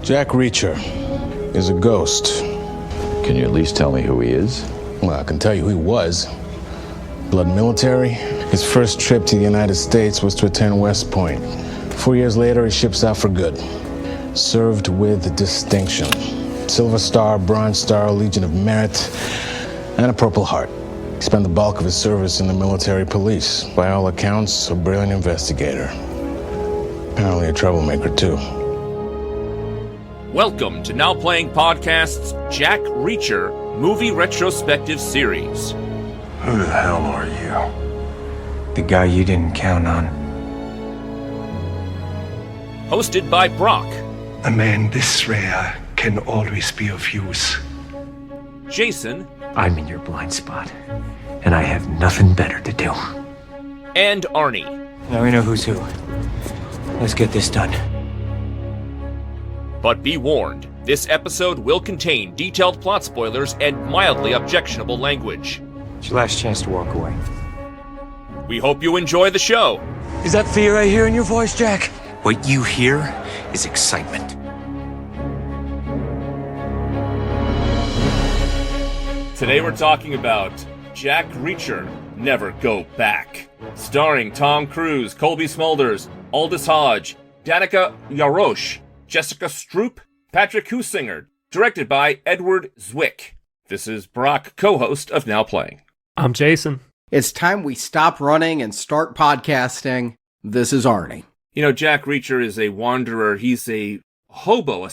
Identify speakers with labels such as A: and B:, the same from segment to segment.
A: Jack Reacher is a ghost.
B: Can you at least tell me who he is?
A: Well, I can tell you who he was. Blood military. His first trip to the United States was to attend West Point. 4 years later, he ships out for good. Served with distinction. Silver Star, Bronze Star, Legion of Merit, and a Purple Heart. He spent the bulk of his service in the military police. By all accounts, a brilliant investigator. Apparently a troublemaker, too.
C: Welcome to Now Playing Podcast's Jack Reacher Movie Retrospective Series.
D: Who the hell are you?
E: The guy you didn't count on.
C: Hosted by Brock.
D: A man this rare can always be of use.
C: Jason.
E: I'm in your blind spot, and I have nothing better to do.
C: And Arnie.
E: Now we know who's who. Let's get this done.
C: But be warned, this episode will contain detailed plot spoilers and mildly objectionable language.
E: It's your last chance to walk away.
C: We hope you enjoy the show.
E: Is that fear I hear in your voice, Jack? What you hear is excitement.
C: Today we're talking about Jack Reacher, Never Go Back. Starring Tom Cruise, Colby Smulders, Aldous Hodge, Danica Yarosh, Jessica Stroup, Patrick Husinger. Directed by Edward Zwick. This is Brock, co-host of Now Playing.
F: I'm Jason.
G: It's time we stop running and start podcasting. This is Arnie.
C: You know, Jack Reacher is a wanderer. He's a hobo,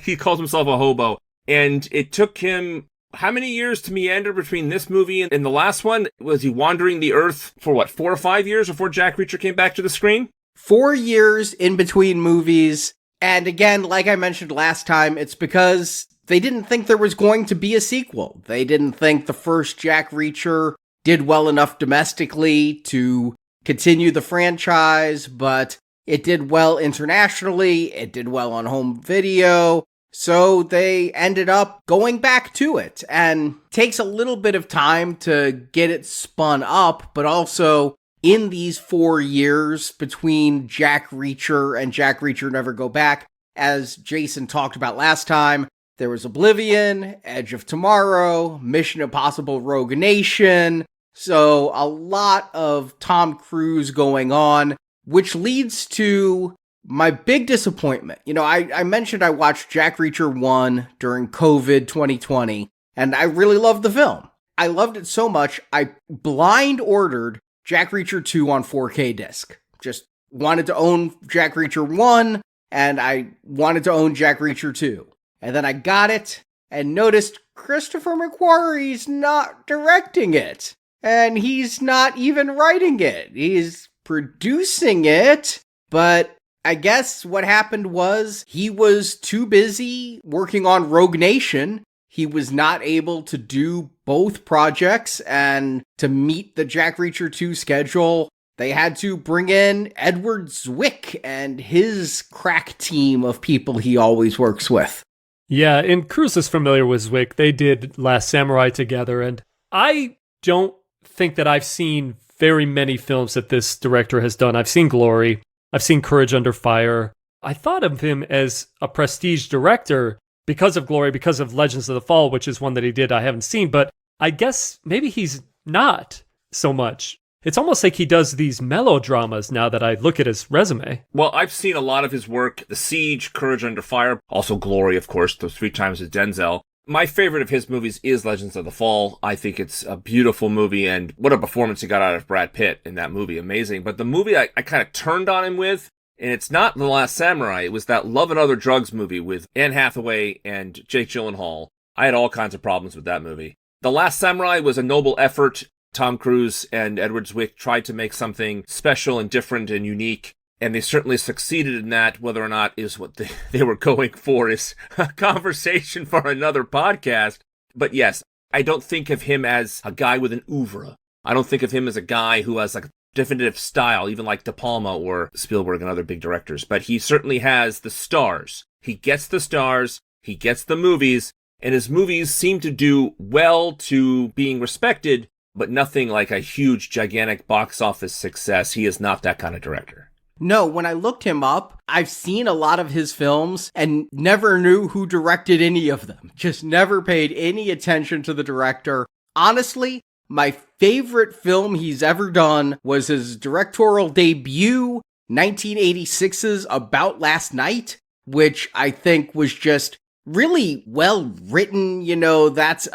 C: he calls himself a hobo. And it took him how many years to meander between this movie and the last one? Was he wandering the earth for 4 or 5 years before Jack Reacher came back to the screen?
G: 4 years in between movies. And again, like I mentioned last time, it's because they didn't think there was going to be a sequel. They didn't think the first Jack Reacher did well enough domestically to continue the franchise, but it did well internationally. It did well on home video. So they ended up going back to it, and takes a little bit of time to get it spun up, but also in these 4 years between Jack Reacher and Jack Reacher Never Go Back, as Jason talked about last time, there was Oblivion, Edge of Tomorrow, Mission Impossible Rogue Nation, so a lot of Tom Cruise going on, which leads to my big disappointment. You know, I mentioned I watched Jack Reacher 1 during COVID 2020, and I really loved the film. I loved it so much, I blind ordered Jack Reacher 2 on 4K disc. Just wanted to own Jack Reacher 1, and I wanted to own Jack Reacher 2. And then I got it, and noticed Christopher McQuarrie's not directing it. And he's not even writing it. He's producing it, but I guess what happened was he was too busy working on Rogue Nation. He was not able to do both projects, and to meet the Jack Reacher 2 schedule, they had to bring in Edward Zwick and his crack team of people he always works with.
F: Yeah, and Cruise is familiar with Zwick. They did Last Samurai together, and I don't think that I've seen very many films that this director has done. I've seen Glory. I've seen Courage Under Fire. I thought of him as a prestige director because of Glory, because of Legends of the Fall, which is one that he did I haven't seen, but I guess maybe he's not so much. It's almost like he does these melodramas now that I look at his resume.
C: Well, I've seen a lot of his work. The Siege, Courage Under Fire, also Glory, of course, those 3 times with Denzel. My favorite of his movies is Legends of the Fall. I think it's a beautiful movie, and what a performance he got out of Brad Pitt in that movie. Amazing. But the movie I kind of turned on him with, and it's not The Last Samurai, it was that Love and Other Drugs movie with Anne Hathaway and Jake Gyllenhaal. I had all kinds of problems with that movie. The Last Samurai was a noble effort. Tom Cruise and Edward Zwick tried to make something special and different and unique, and they certainly succeeded in that. Whether or not is what they were going for is a conversation for another podcast. But yes, I don't think of him as a guy with an oeuvre. I don't think of him as a guy who has like a definitive style, even like De Palma or Spielberg and other big directors. But he certainly has the stars. He gets the stars, he gets the movies, and his movies seem to do well to being respected, but nothing like a huge, gigantic box office success. He is not that kind of director.
G: No, when I looked him up, I've seen a lot of his films and never knew who directed any of them. Just never paid any attention to the director. Honestly, my favorite film he's ever done was his directorial debut, 1986's About Last Night, which I think was just really well written. You know, that's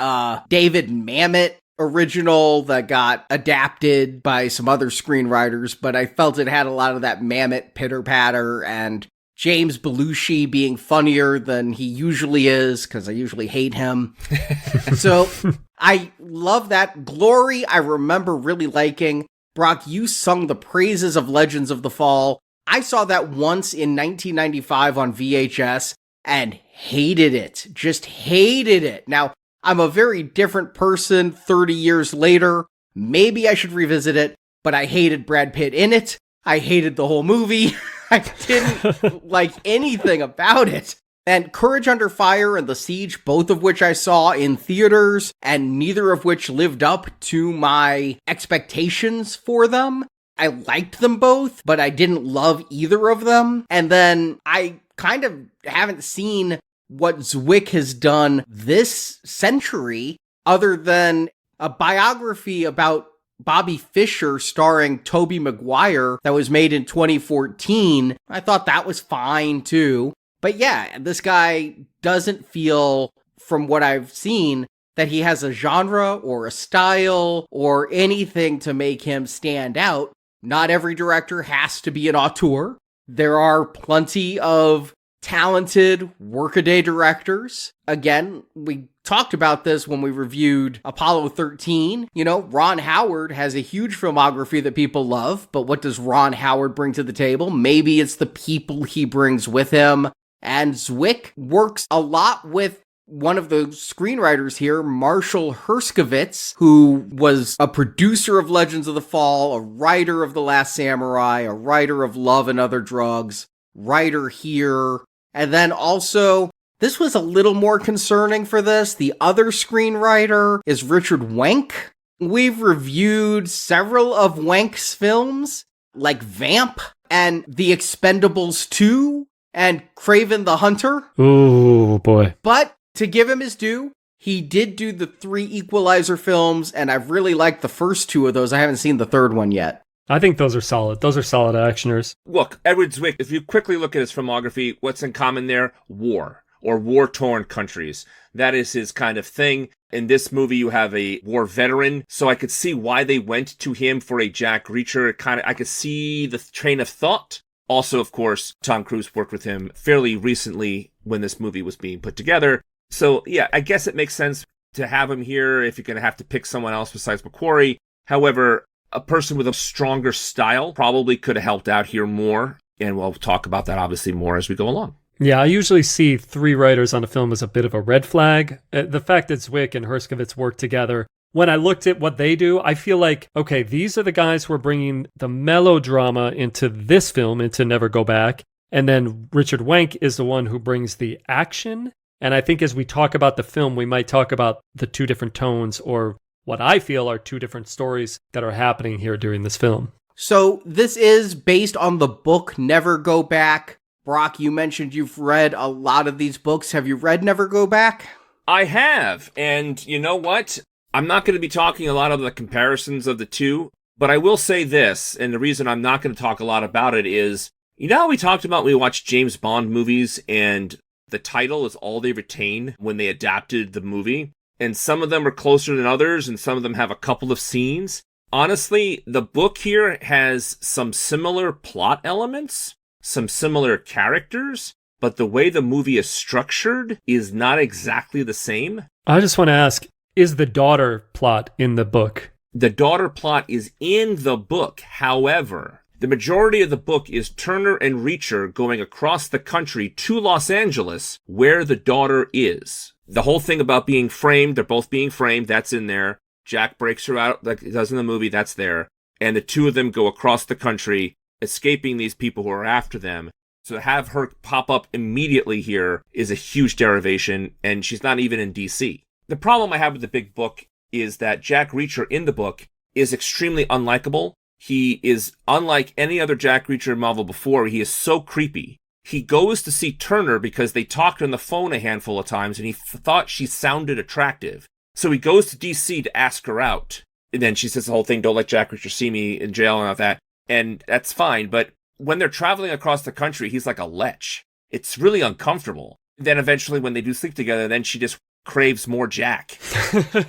G: David Mamet original that got adapted by some other screenwriters, but I felt it had a lot of that Mamet pitter-patter and James Belushi being funnier than he usually is, because I usually hate him. So I love that. Glory, I remember really liking. Brock, you sung the praises of Legends of the Fall. I saw that once in 1995 on VHS and hated it. Just hated it. Now, I'm a very different person 30 years later. Maybe I should revisit it, but I hated Brad Pitt in it. I hated the whole movie. I didn't like anything about it. And Courage Under Fire and The Siege, both of which I saw in theaters, and neither of which lived up to my expectations for them. I liked them both, but I didn't love either of them. And then I kind of haven't seen what Zwick has done this century, other than a biography about Bobby Fischer starring Tobey Maguire that was made in 2014. I thought that was fine too. But yeah, this guy doesn't feel, from what I've seen, that he has a genre or a style or anything to make him stand out. Not every director has to be an auteur. There are plenty of talented workaday directors. Again, we talked about this when we reviewed Apollo 13. You know, Ron Howard has a huge filmography that people love, but what does Ron Howard bring to the table? Maybe it's the people he brings with him. And Zwick works a lot with one of the screenwriters here, Marshall Herskovitz, who was a producer of Legends of the Fall, a writer of The Last Samurai, a writer of Love and Other Drugs, writer here. And then also, this was a little more concerning for this. The other screenwriter is Richard Wenk. We've reviewed several of Wenk's films, like Vamp and The Expendables 2 and Kraven the Hunter.
F: Ooh, boy.
G: But to give him his due, he did do the 3 Equalizer films, and I've really liked the first 2 of those. I haven't seen the third one yet.
F: I think those are solid. Those are solid actioners.
C: Look, Edward Zwick, if you quickly look at his filmography, what's in common there? War, or war-torn countries. That is his kind of thing. In this movie, you have a war veteran, so I could see why they went to him for a Jack Reacher. I could see the train of thought. Also, of course, Tom Cruise worked with him fairly recently when this movie was being put together. So, yeah, I guess it makes sense to have him here if you're going to have to pick someone else besides McQuarrie. However, a person with a stronger style probably could have helped out here more. And we'll talk about that obviously more as we go along.
F: Yeah, I usually see 3 writers on a film as a bit of a red flag. The fact that Zwick and Herskovitz work together, when I looked at what they do, I feel like, okay, these are the guys who are bringing the melodrama into this film, into Never Go Back. And then Richard Wenk is the one who brings the action. And I think as we talk about the film, we might talk about the 2 different tones, or what I feel are 2 different stories that are happening here during this film.
G: So this is based on the book Never Go Back. Brock, you mentioned you've read a lot of these books. Have you read Never Go Back?
C: I have. And you know what? I'm not going to be talking a lot of the comparisons of the 2, but I will say this, and the reason I'm not going to talk a lot about it is, you know how we talked about when we watched James Bond movies and the title is all they retain when they adapted the movie? And some of them are closer than others, and some of them have a couple of scenes. Honestly, the book here has some similar plot elements, some similar characters, but the way the movie is structured is not exactly the same.
F: I just want to ask, is the daughter plot in the book?
C: The daughter plot is in the book. However, the majority of the book is Turner and Reacher going across the country to Los Angeles, where the daughter is. The whole thing about being framed, they're both being framed, that's in there. Jack breaks her out like he does in the movie, that's there. And the 2 of them go across the country, escaping these people who are after them. So to have her pop up immediately here is a huge derivation, and she's not even in DC. The problem I have with the big book is that Jack Reacher in the book is extremely unlikable. He is unlike any other Jack Reacher Marvel before. He is so creepy. He goes to see Turner because they talked on the phone a handful of times and he thought she sounded attractive. So he goes to DC to ask her out. And then she says the whole thing, don't let Jack Reacher see me in jail and all that. And that's fine. But when they're traveling across the country, he's like a lech. It's really uncomfortable. Then eventually when they do sleep together, then she just craves more Jack.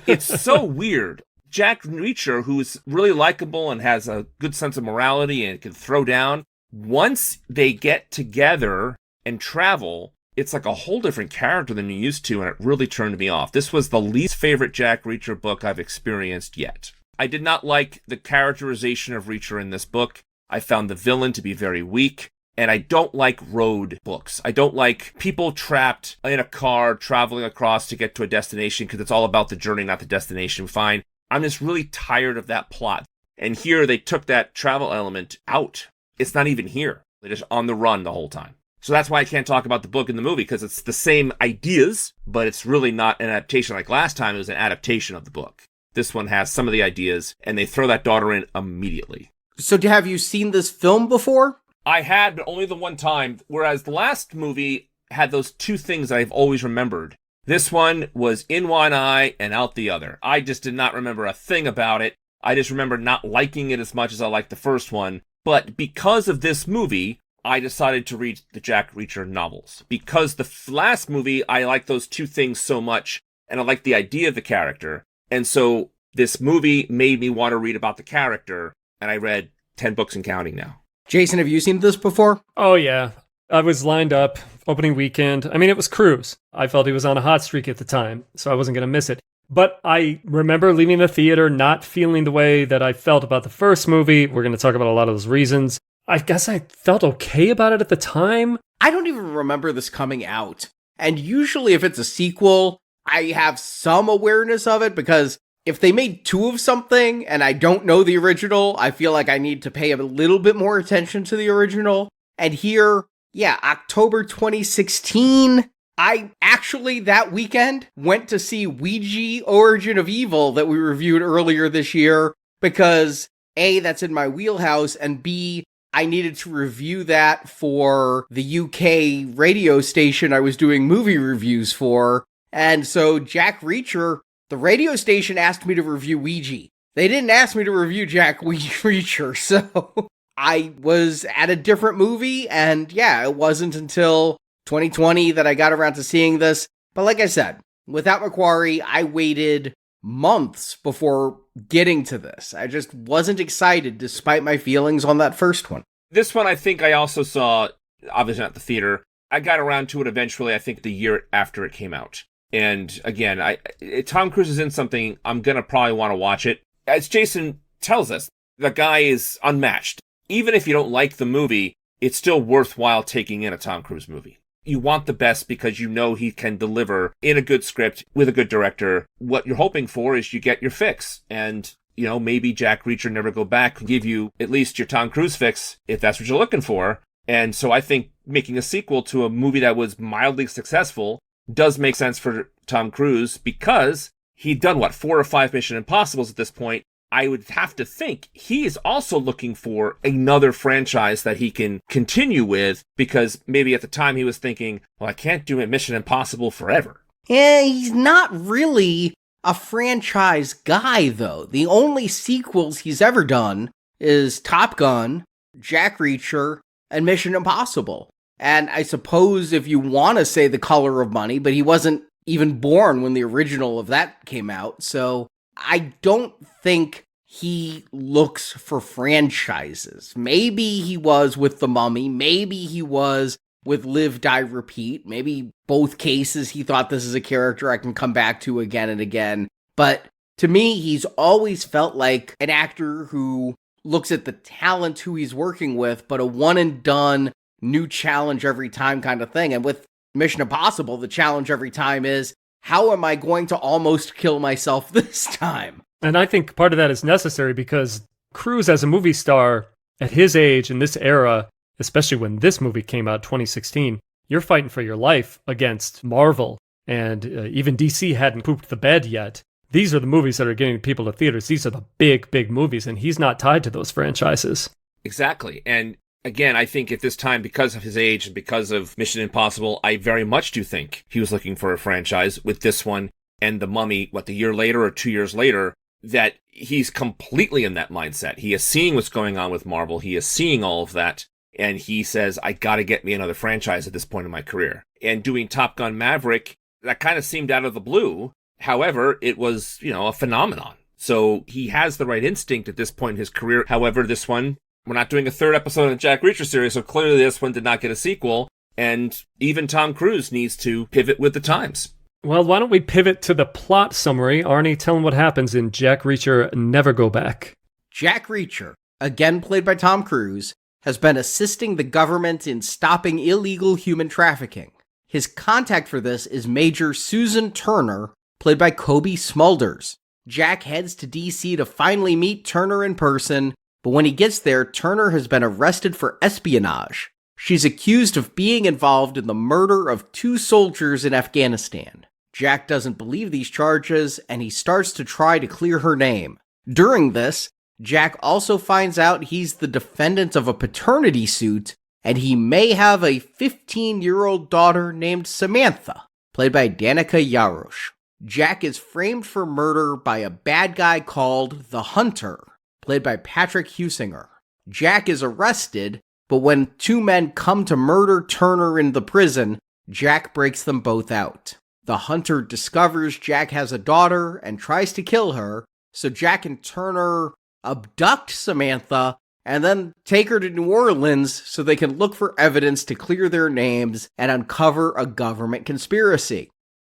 C: It's so weird. Jack Reacher, who's really likable and has a good sense of morality and can throw down, once they get together and travel, it's like a whole different character than you're used to, and it really turned me off. This was the least favorite Jack Reacher book I've experienced yet. I did not like the characterization of Reacher in this book. I found the villain to be very weak, and I don't like road books. I don't like people trapped in a car traveling across to get to a destination because it's all about the journey, not the destination. Fine. I'm just really tired of that plot. And here they took that travel element out. It's not even here. They're just on the run the whole time. So that's why I can't talk about the book and the movie, because it's the same ideas, but it's really not an adaptation. Like last time, it was an adaptation of the book. This one has some of the ideas, and they throw that daughter in immediately.
G: So have you seen this film before?
C: I had, but only the one time, whereas the last movie had those two things I've always remembered. This one was in one eye and out the other. I just did not remember a thing about it. I just remember not liking it as much as I liked the first one. But because of this movie, I decided to read the Jack Reacher novels. Because the last movie, I liked those two things so much, and I liked the idea of the character. And so this movie made me want to read about the character, and I read 10 books and counting now.
G: Jason, have you seen this before?
F: Oh, yeah. I was lined up opening weekend. I mean, it was Cruise. I felt he was on a hot streak at the time, so I wasn't going to miss it. But I remember leaving the theater not feeling the way that I felt about the first movie. We're going to talk about a lot of those reasons. I guess I felt okay about it at the time.
G: I don't even remember this coming out. And usually if it's a sequel, I have some awareness of it because if they made two of something and I don't know the original, I feel like I need to pay a little bit more attention to the original. And here, yeah, October 2016, I actually that weekend went to see Ouija Origin of Evil that we reviewed earlier this year because A, that's in my wheelhouse, and B, I needed to review that for the UK radio station I was doing movie reviews for. And so Jack Reacher, the radio station asked me to review Ouija. They didn't ask me to review Jack Reacher, so I was at a different movie, and yeah, it wasn't until 2020 that I got around to seeing this. But like I said, without Macquarie, I waited months before getting to this. I just wasn't excited despite my feelings on that first one.
C: This one I think I also saw, obviously not the theater. I got around to it eventually, I think the year after it came out. And again, Tom Cruise is in something, I'm going to probably want to watch it. As Jason tells us, the guy is unmatched. Even if you don't like the movie, it's still worthwhile taking in a Tom Cruise movie. You want the best because you know he can deliver in a good script with a good director. What you're hoping for is you get your fix. And, you know, maybe Jack Reacher Never Go Back can give you at least your Tom Cruise fix if that's what you're looking for. And so I think making a sequel to a movie that was mildly successful does make sense for Tom Cruise because he'd done, 4 or 5 Mission Impossibles at this point. I would have to think he is also looking for another franchise that he can continue with because maybe at the time he was thinking, well, I can't do a Mission Impossible forever.
G: Yeah, he's not really a franchise guy, though. The only sequels he's ever done is Top Gun, Jack Reacher, and Mission Impossible. And I suppose if you want to say The Color of Money, but he wasn't even born when the original of that came out, so I don't think he looks for franchises. Maybe he was with The Mummy, maybe he was with Live, Die, Repeat, maybe both cases he thought this is a character I can come back to again and again. But to me, he's always felt like an actor who looks at the talent who he's working with, but a one and done, new challenge every time kind of thing. And with Mission Impossible, the challenge every time is, how am I going to almost kill myself this time?
F: And I think part of that is necessary because Cruise as a movie star at his age in this era, especially when this movie came out 2016, you're fighting for your life against Marvel. And even DC hadn't pooped the bed yet. these are the movies that are getting people to theaters. These are the big, big movies, and he's not tied to those franchises.
C: Exactly. And again, I think at this time, because of his age and because of Mission Impossible, I very much do think he was looking for a franchise with this one and The Mummy, the year later or 2 years later, that he's completely in that mindset. He is seeing what's going on with Marvel. He is seeing all of that. And he says, I got to get me another franchise at this point in my career. And doing Top Gun Maverick, that kind of seemed out of the blue. However, it was, a phenomenon. So he has the right instinct at this point in his career. However, this one, we're not doing a third episode of the Jack Reacher series, so clearly this one did not get a sequel. And even Tom Cruise needs to pivot with the times.
F: Well, why don't we pivot to the plot summary? Arnie, tell him what happens in Jack Reacher Never Go Back.
G: Jack Reacher, again played by Tom Cruise, has been assisting the government in stopping illegal human trafficking. His contact for this is Major Susan Turner, played by Kobe Smulders. Jack heads to DC to finally meet Turner in person, but when he gets there, Turner has been arrested for espionage. She's accused of being involved in the murder of 2 soldiers in Afghanistan. Jack doesn't believe these charges, and he starts to try to clear her name. During this, Jack also finds out he's the defendant of a paternity suit, and he may have a 15-year-old daughter named Samantha, played by Danica Yarosh. Jack is framed for murder by a bad guy called The Hunter, played by Patrick Husinger. Jack is arrested, but when 2 men come to murder Turner in the prison, Jack breaks them both out. The Hunter discovers Jack has a daughter and tries to kill her, so Jack and Turner abduct Samantha and then take her to New Orleans so they can look for evidence to clear their names and uncover a government conspiracy.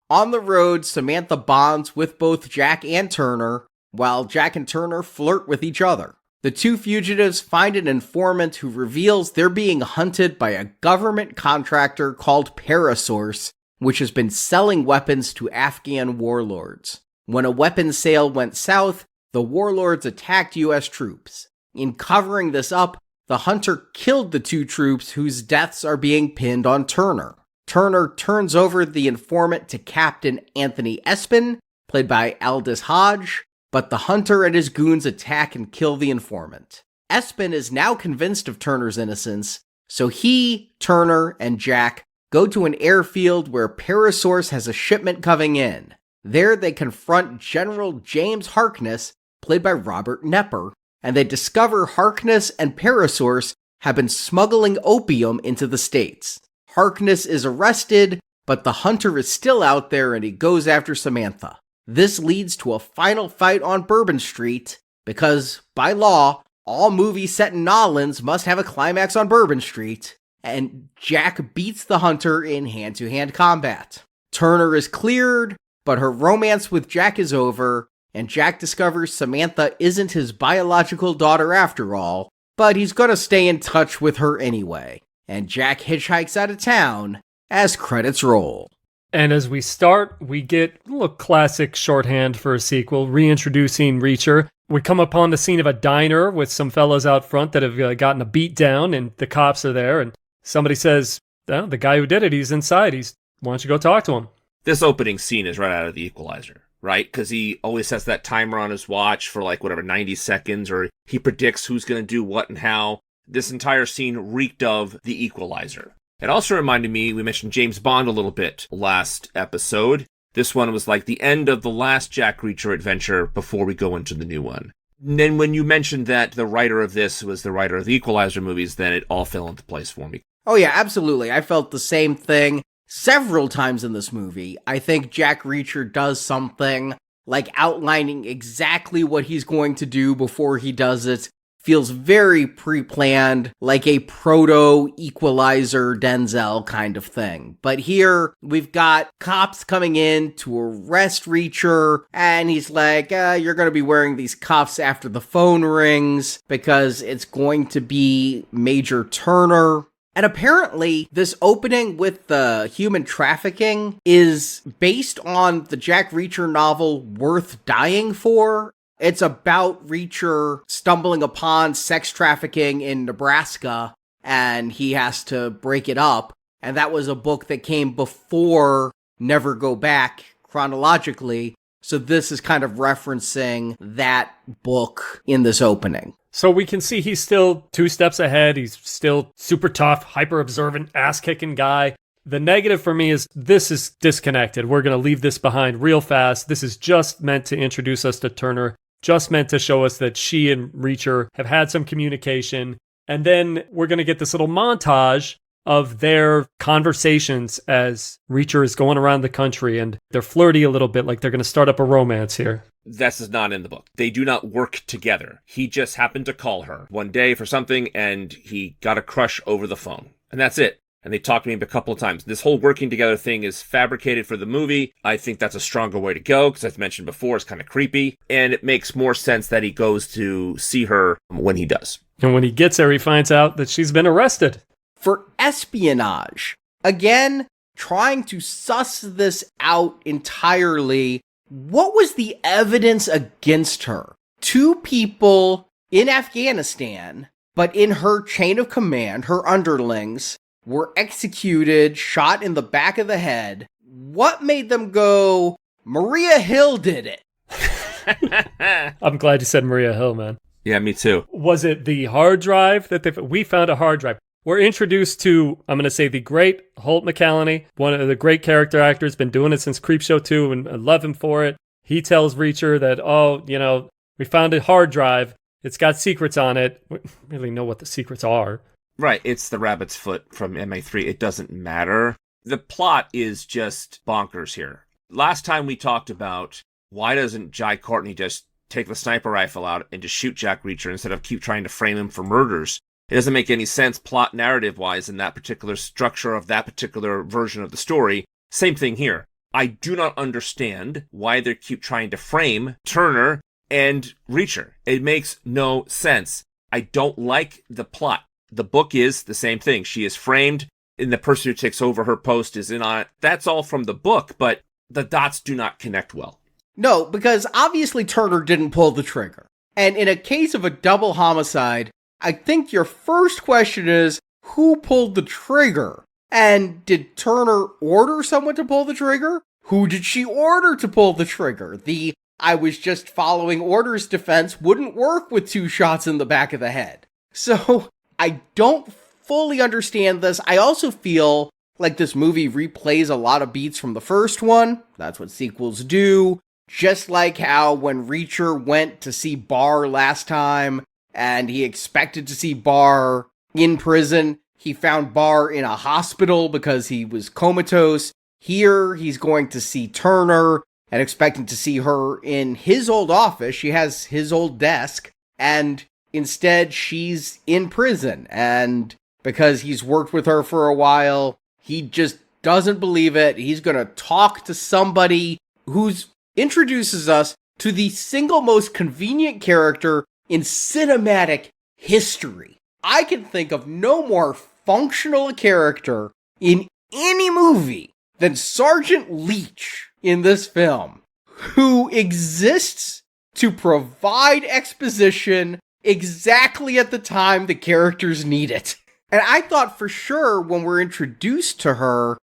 G: On the road, Samantha bonds with both Jack and Turner, while Jack and Turner flirt with each other. The 2 fugitives find an informant who reveals they're being hunted by a government contractor called Parasource, which has been selling weapons to Afghan warlords. When a weapons sale went south, the warlords attacked U.S. troops. In covering this up, the Hunter killed the 2 troops whose deaths are being pinned on Turner. Turner turns over the informant to Captain Anthony Espin, played by Aldous Hodge, but the Hunter and his goons attack and kill the informant. Espin is now convinced of Turner's innocence, so he, Turner, and Jack go to an airfield where Parasource has a shipment coming in. There they confront General James Harkness, played by Robert Knepper, and they discover Harkness and Parasource have been smuggling opium into the States. Harkness is arrested, but the Hunter is still out there and he goes after Samantha. This leads to a final fight on Bourbon Street, because, by law, all movies set in Nolans must have a climax on Bourbon Street, and Jack beats the Hunter in hand-to-hand combat. Turner is cleared, but her romance with Jack is over, and Jack discovers Samantha isn't his biological daughter after all, but he's gonna stay in touch with her anyway. And Jack hitchhikes out of town as credits roll.
F: And as we start, we get a little classic shorthand for a sequel, reintroducing Reacher. We come upon the scene of a diner with some fellows out front that have gotten a beat down, and the cops are there, and somebody says, oh, the guy who did it, he's inside. Why don't you go talk to him?
C: This opening scene is right out of The Equalizer, right? Because he always sets that timer on his watch for 90 seconds, or he predicts who's going to do what and how. This entire scene reeked of The Equalizer. It also reminded me, we mentioned James Bond a little bit last episode. This one was like the end of the last Jack Reacher adventure before we go into the new one. And then when you mentioned that the writer of this was the writer of the Equalizer movies, then it all fell into place for me.
G: Oh yeah, absolutely. I felt the same thing several times in this movie. I think Jack Reacher does something like outlining exactly what he's going to do before he does it. Feels very pre-planned, like a proto-Equalizer Denzel kind of thing. But here, we've got cops coming in to arrest Reacher, and he's like, you're going to be wearing these cuffs after the phone rings, because it's going to be Major Turner. And apparently, this opening with the human trafficking is based on the Jack Reacher novel Worth Dying For. It's about Reacher stumbling upon sex trafficking in Nebraska, and he has to break it up. And that was a book that came before Never Go Back, chronologically. So this is kind of referencing that book in this opening.
F: So we can see he's still 2 steps ahead. He's still super tough, hyper observant, ass kicking guy. The negative for me is this is disconnected. We're going to leave this behind real fast. This is just meant to introduce us to Turner, just meant to show us that she and Reacher have had some communication. And then we're going to get this little montage of their conversations as Reacher is going around the country, and they're flirty a little bit, like they're going to start up a romance here.
C: This is not in the book. They do not work together. He just happened to call her one day for something, and he got a crush over the phone. And that's it. And they talked to me a couple of times. This whole working together thing is fabricated for the movie. I think that's a stronger way to go, because as mentioned before, it's kind of creepy. And it makes more sense that he goes to see her when he does.
F: And when he gets there, he finds out that she's been arrested.
G: For espionage. Again, trying to suss this out entirely. What was the evidence against her? 2 people in Afghanistan, but in her chain of command, her underlings, were executed, shot in the back of the head. What made them go, Maria Hill did it?
F: I'm glad you said Maria Hill, man.
C: Yeah, me too.
F: Was it the hard drive that we found a hard drive? We're introduced to, I'm going to say, the great Holt McCallany, one of the great character actors, been doing it since Creepshow 2, and I love him for it. He tells Reacher that, we found a hard drive. It's got secrets on it. We don't really know what the secrets are.
C: Right, it's the rabbit's foot from MA3. It doesn't matter. The plot is just bonkers here. Last time we talked about why doesn't Jai Courtney just take the sniper rifle out and just shoot Jack Reacher instead of keep trying to frame him for murders? It doesn't make any sense plot narrative-wise in that particular structure of that particular version of the story. Same thing here. I do not understand why they keep trying to frame Turner and Reacher. It makes no sense. I don't like the plot. The book is the same thing. She is framed, and the person who takes over her post is in on it. That's all from the book, but the dots do not connect well.
G: No, because obviously Turner didn't pull the trigger. And in a case of a double homicide, I think your first question is, who pulled the trigger? And did Turner order someone to pull the trigger? Who did she order to pull the trigger? The I was just following orders defense wouldn't work with 2 shots in the back of the head. So I don't fully understand this. I also feel like this movie replays a lot of beats from the first one. That's what sequels do. Just like how when Reacher went to see Barr last time, and he expected to see Barr in prison, he found Barr in a hospital because he was comatose. Here, he's going to see Turner and expecting to see her in his old office. She has his old desk, and instead she's in prison. And because he's worked with her for a while, he just doesn't believe it. He's going to talk to somebody who's introduces us to the single most convenient character in cinematic history. I can think of no more functional character in any movie than Sergeant Leach in this film, who exists to provide exposition exactly at the time the characters need it. And I thought for sure when we're introduced to her,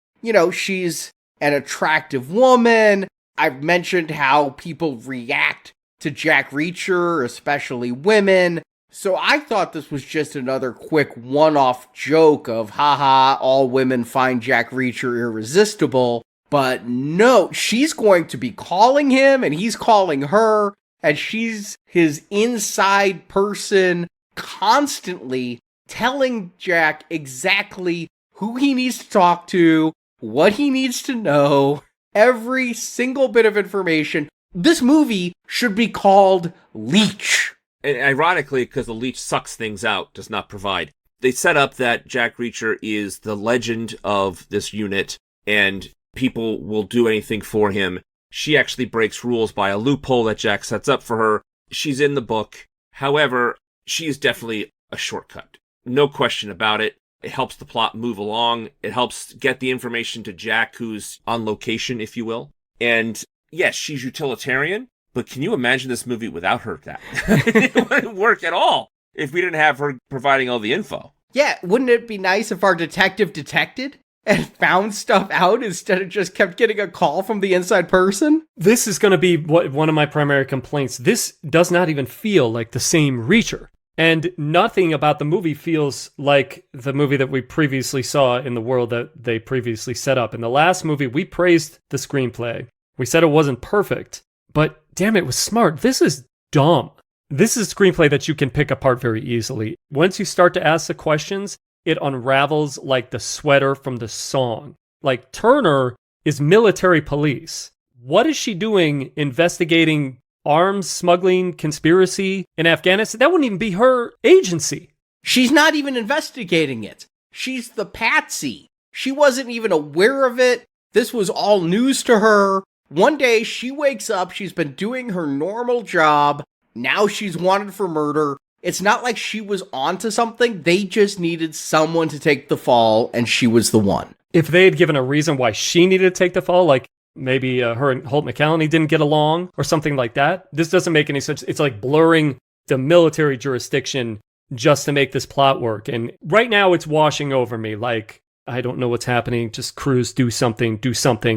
G: she's an attractive woman. I've mentioned how people react to Jack Reacher, especially women. So I thought this was just another quick one-off joke of, haha, all women find Jack Reacher irresistible. But no, she's going to be calling him, and he's calling her, and she's his inside person, constantly telling Jack exactly who he needs to talk to, what he needs to know, every single bit of information. This movie should be called Leech.
C: And ironically, because the Leech sucks things out, does not provide. They set up that Jack Reacher is the legend of this unit, and people will do anything for him. She actually breaks rules by a loophole that Jack sets up for her. She's in the book. However, she is definitely a shortcut. No question about it. It helps the plot move along. It helps get the information to Jack, who's on location, if you will. And yes, she's utilitarian, but can you imagine this movie without her? It wouldn't work at all if we didn't have her providing all the info.
G: Yeah, wouldn't it be nice if our detective detected? and found stuff out instead of just kept getting a call from the inside person?
F: This is going to be one of my primary complaints. This does not even feel like the same Reacher. And nothing about the movie feels like the movie that we previously saw in the world that they previously set up. In the last movie, we praised the screenplay. We said it wasn't perfect, but damn, it was smart. This is dumb. This is a screenplay that you can pick apart very easily. Once you start to ask the questions, it unravels like the sweater from the song. Like, Turner is military police. What is she doing investigating arms smuggling conspiracy in Afghanistan? That wouldn't even be her agency.
G: She's not even investigating it. She's the patsy. She wasn't even aware of it. This was all news to her. One day she wakes up, she's been doing her normal job. Now she's wanted for murder. It's not like she was onto something. They just needed someone to take the fall, and she was the one.
F: If they had given a reason why she needed to take the fall, like maybe her and Holt McCallany didn't get along or something like that, this doesn't make any sense. It's like blurring the military jurisdiction just to make this plot work. And right now it's washing over me like, I don't know what's happening. Just Cruise, do something.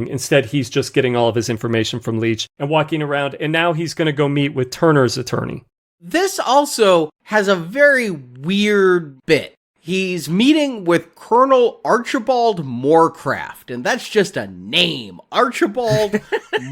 F: Instead, he's just getting all of his information from Leach and walking around. And now he's going to go meet with Turner's attorney.
G: This also has a very weird bit. He's meeting with Colonel Archibald Moorcraft, and that's just a name. Archibald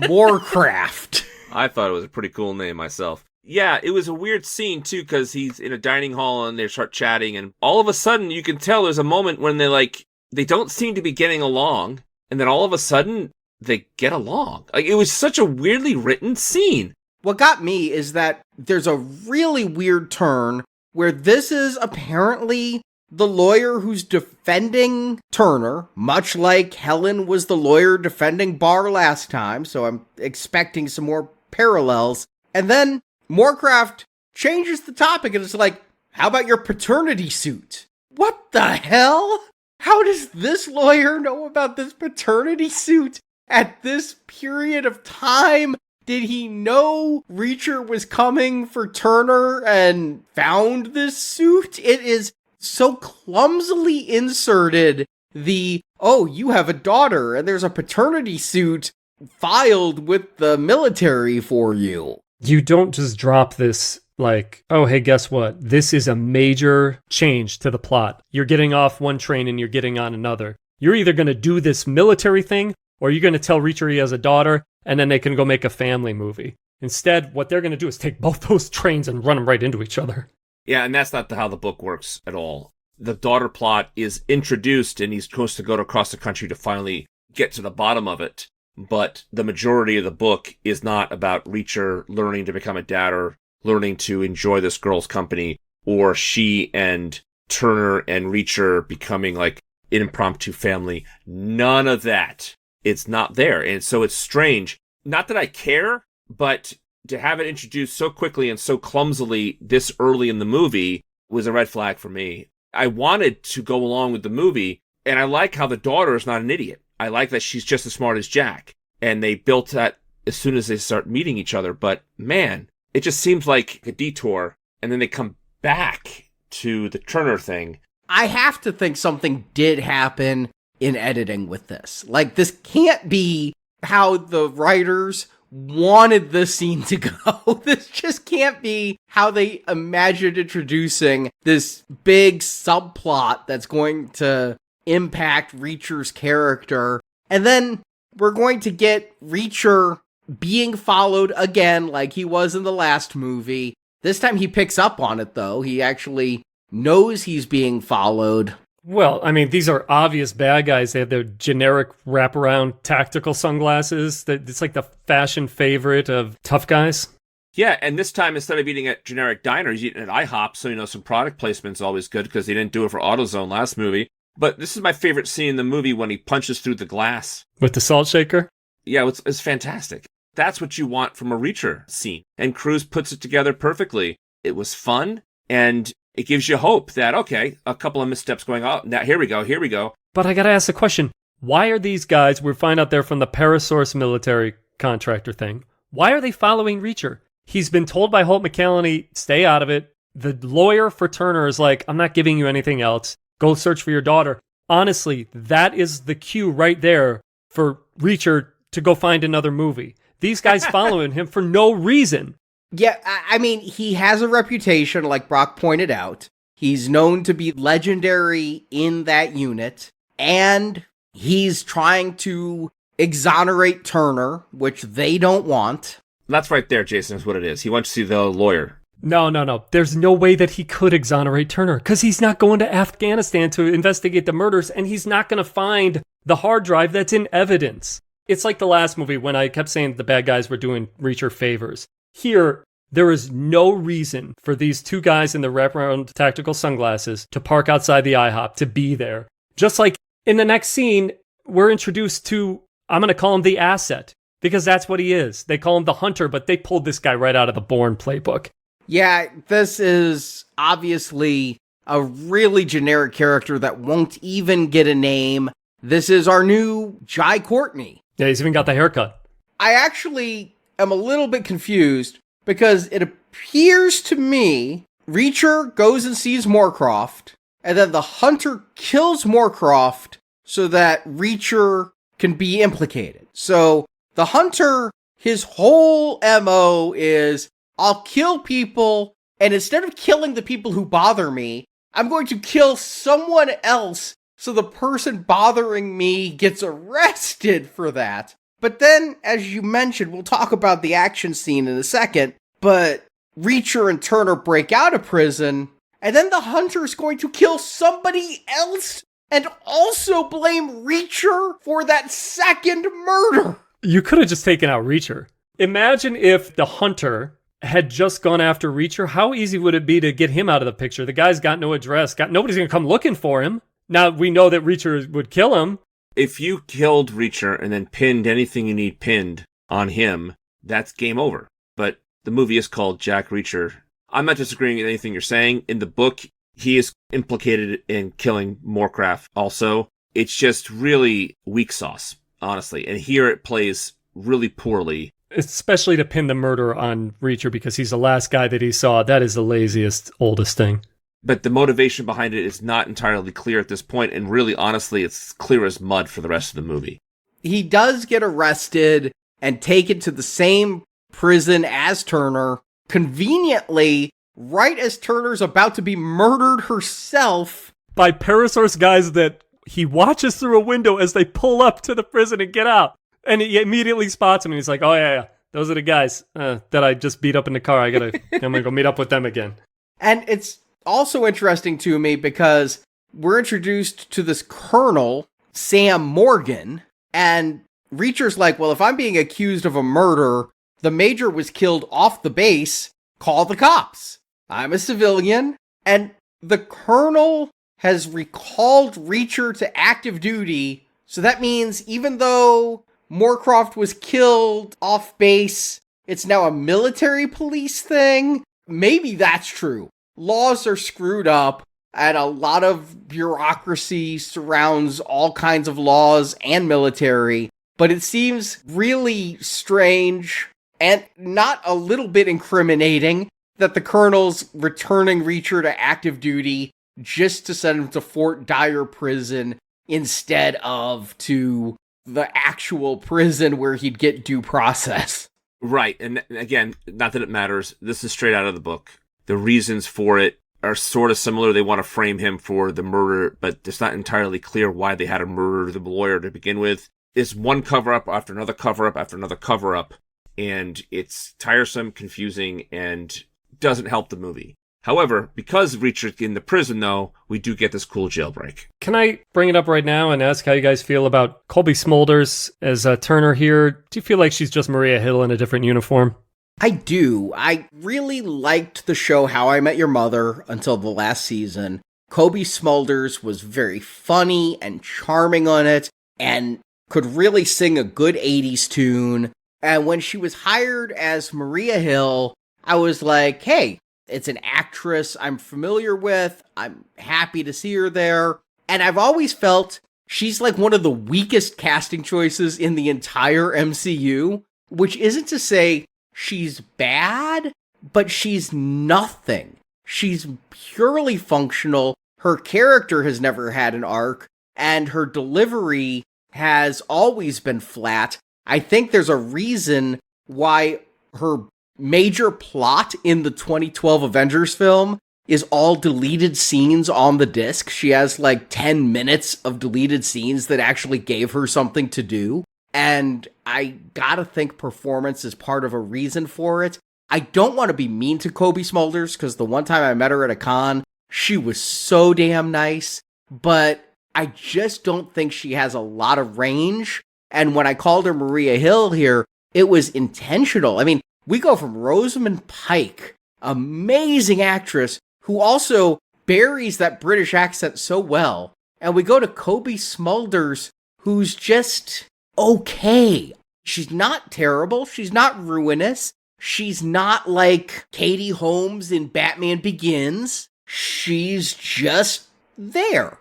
G: Moorcraft.
C: I thought it was a pretty cool name myself. Yeah, it was a weird scene, too, because he's in a dining hall and they start chatting, and all of a sudden you can tell there's a moment when they don't seem to be getting along, and then all of a sudden they get along. Like, it was such a weirdly written scene.
G: What got me is that there's a really weird turn where this is apparently the lawyer who's defending Turner, much like Helen was the lawyer defending Barr last time, so I'm expecting some more parallels. And then Moorcraft changes the topic and it's like, how about your paternity suit? What the hell? How does this lawyer know about this paternity suit at this period of time? Did he know Reacher was coming for Turner and found this suit? It is so clumsily inserted you have a daughter and there's a paternity suit filed with the military for you.
F: You don't just drop this like, oh, hey, guess what? This is a major change to the plot. You're getting off one train and you're getting on another. You're either going to do this military thing or you're going to tell Reacher he has a daughter and then they can go make a family movie. Instead, what they're going to do is take both those trains and run them right into each other.
C: Yeah, and that's not how the book works at all. The daughter plot is introduced and he's supposed to go across the country to finally get to the bottom of it. But the majority of the book is not about Reacher learning to become a dad or learning to enjoy this girl's company, or she and Turner and Reacher becoming like an impromptu family. None of that. It's not there. And so it's strange. Not that I care, but to have it introduced so quickly and so clumsily this early in the movie was a red flag for me. I wanted to go along with the movie, and I like how the daughter is not an idiot. I like that she's just as smart as Jack. And they built that as soon as they start meeting each other. But man, it just seems like a detour. And then they come back to the Turner thing.
G: I have to think something did happen in editing with this. Like, this can't be how the writers wanted the scene to go. This just can't be how they imagined introducing this big subplot that's going to impact Reacher's character. And then we're going to get Reacher being followed again like he was in the last movie. This time he picks up on it, though. He actually knows he's being followed.
F: Well, I mean, these are obvious bad guys. They have their generic wraparound tactical sunglasses. It's like the fashion favorite of tough guys.
C: Yeah, and this time, instead of eating at generic diner, he's eating at IHOP, so, some product placement's always good because they didn't do it for AutoZone last movie. But this is my favorite scene in the movie when he punches through the glass.
F: With the salt shaker?
C: Yeah, it's fantastic. That's what you want from a Reacher scene. And Cruise puts it together perfectly. It was fun, and it gives you hope that, okay, a couple of missteps going on. Now, here we go.
F: But I gotta ask the question, why are these guys, we find out they're from the Parasource military contractor thing, why are they following Reacher? He's been told by Holt McCallany, stay out of it. The lawyer for Turner is like, I'm not giving you anything else. Go search for your daughter. honestly, that is the cue right there for Reacher to go find another movie. These guys following him for no reason.
G: Yeah, I mean, he has a reputation, like Brock pointed out. He's known to be legendary in that unit, and he's trying to exonerate Turner, which they don't want.
C: That's right there, Jason, is what it is. He wants to see the lawyer.
F: No. There's no way that he could exonerate Turner because he's not going to Afghanistan to investigate the murders, and he's not going to find the hard drive that's in evidence. It's like the last movie when I kept saying the bad guys were doing Reacher favors. Here, there is no reason for these two guys in the wraparound tactical sunglasses to park outside the IHOP, to be there. Just like in the next scene, we're introduced to, I'm going to call him the asset, because that's what he is. They call him the hunter, but they pulled this guy right out of the Bourne playbook.
G: Yeah, this is obviously a really generic character that won't even get a name. This is our new Jai Courtney.
F: Yeah, he's even got the haircut.
G: I actually am a little bit confused because it appears to me Reacher goes and sees Moorcroft, and then the hunter kills Moorcroft so that Reacher can be implicated. So the hunter, his whole MO is, I'll kill people, and instead of killing the people who bother me, I'm going to kill someone else so the person bothering me gets arrested for that. But then, as you mentioned, we'll talk about the action scene in a second, but Reacher and Turner break out of prison, and then the hunter's going to kill somebody else and also blame Reacher for that second murder.
F: You could have just taken out Reacher. Imagine if the hunter had just gone after Reacher. How easy would it be to get him out of the picture? The guy's got no address. Nobody's going to come looking for him. Now, we know that Reacher would kill him.
C: If you killed Reacher and then pinned anything you need pinned on him, that's game over. But the movie is called Jack Reacher. I'm not disagreeing with anything you're saying. In the book, he is implicated in killing Moorcroft also. It's just really weak sauce, honestly. And here it plays really poorly.
F: Especially to pin the murder on Reacher because he's the last guy that he saw. That is the laziest, oldest thing.
C: But the motivation behind it is not entirely clear at this point, and really, honestly, it's clear as mud for the rest of the movie.
G: He does get arrested and taken to the same prison as Turner, conveniently, right as Turner's about to be murdered herself.
F: By Parasaur's guys that he watches through a window as they pull up to the prison and get out. And he immediately spots him, and he's like, oh, yeah. Those are the guys that I just beat up in the car. I'm going to go meet up with them again.
G: And it's also interesting to me because we're introduced to this colonel, Sam Morgan, and Reacher's like, well, if I'm being accused of a murder, the major was killed off the base, call the cops. I'm a civilian, and the colonel has recalled Reacher to active duty, so that means even though Moorcroft was killed off base, it's now a military police thing. Maybe that's true. Laws are screwed up, and a lot of bureaucracy surrounds all kinds of laws and military, but it seems really strange and not a little bit incriminating that the colonel's returning Reacher to active duty just to send him to Fort Dyer prison instead of to the actual prison where he'd get due process.
C: Right, and again, not that it matters, this is straight out of the book. The reasons for it are sort of similar. They want to frame him for the murder, but it's not entirely clear why they had to murder the lawyer to begin with. It's one cover-up after another cover-up after another cover-up, and it's tiresome, confusing, and doesn't help the movie. However, because Reacher's in the prison, though, we do get this cool jailbreak.
F: Can I bring it up right now and ask how you guys feel about Colby Smulders as Turner here? Do you feel like she's just Maria Hill in a different uniform?
G: I do. I really liked the show How I Met Your Mother until the last season. Colby Smulders was very funny and charming on it and could really sing a good 80s tune. And when she was hired as Maria Hill, I was like, hey, it's an actress I'm familiar with. I'm happy to see her there. And I've always felt she's like one of the weakest casting choices in the entire MCU, which isn't to say she's bad, but she's nothing. She's purely functional. Her character has never had an arc. and her delivery has always been flat. I think there's a reason why her major plot in the 2012 Avengers film is all deleted scenes on the disc. She has like 10 minutes of deleted scenes that actually gave her something to do. And I gotta think performance is part of a reason for it. I don't want to be mean to Kobe Smulders, because the one time I met her at a con, she was so damn nice, but I just don't think she has a lot of range. And when I called her Maria Hill here, it was intentional. I mean, we go from Rosamund Pike, amazing actress, who also buries that British accent so well, and we go to Kobe Smulders, who's just okay. She's not terrible. She's not ruinous. She's not like Katie Holmes in Batman Begins. She's just there.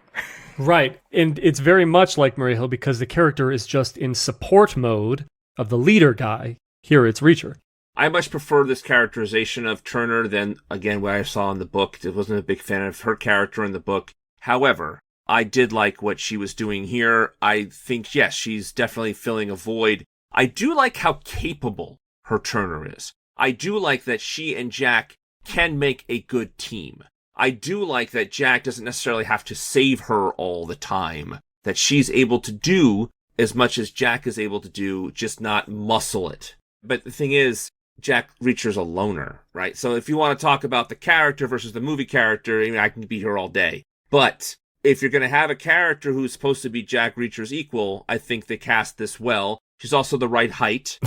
F: Right. And it's very much like Maria Hill because the character is just in support mode of the leader guy. Here it's Reacher.
C: I much prefer this characterization of Turner than, again, what I saw in the book. I wasn't a big fan of her character in the book. However, I did like what she was doing here. I think, yes, she's definitely filling a void. I do like how capable her Turner is. I do like that she and Jack can make a good team. I do like that Jack doesn't necessarily have to save her all the time, that she's able to do as much as Jack is able to do, just not muscle it. But the thing is, Jack Reacher's a loner, right? So if you want to talk about the character versus the movie character, I mean, I can be here all day. But if you're going to have a character who's supposed to be Jack Reacher's equal, I think they cast this well. She's also the right height.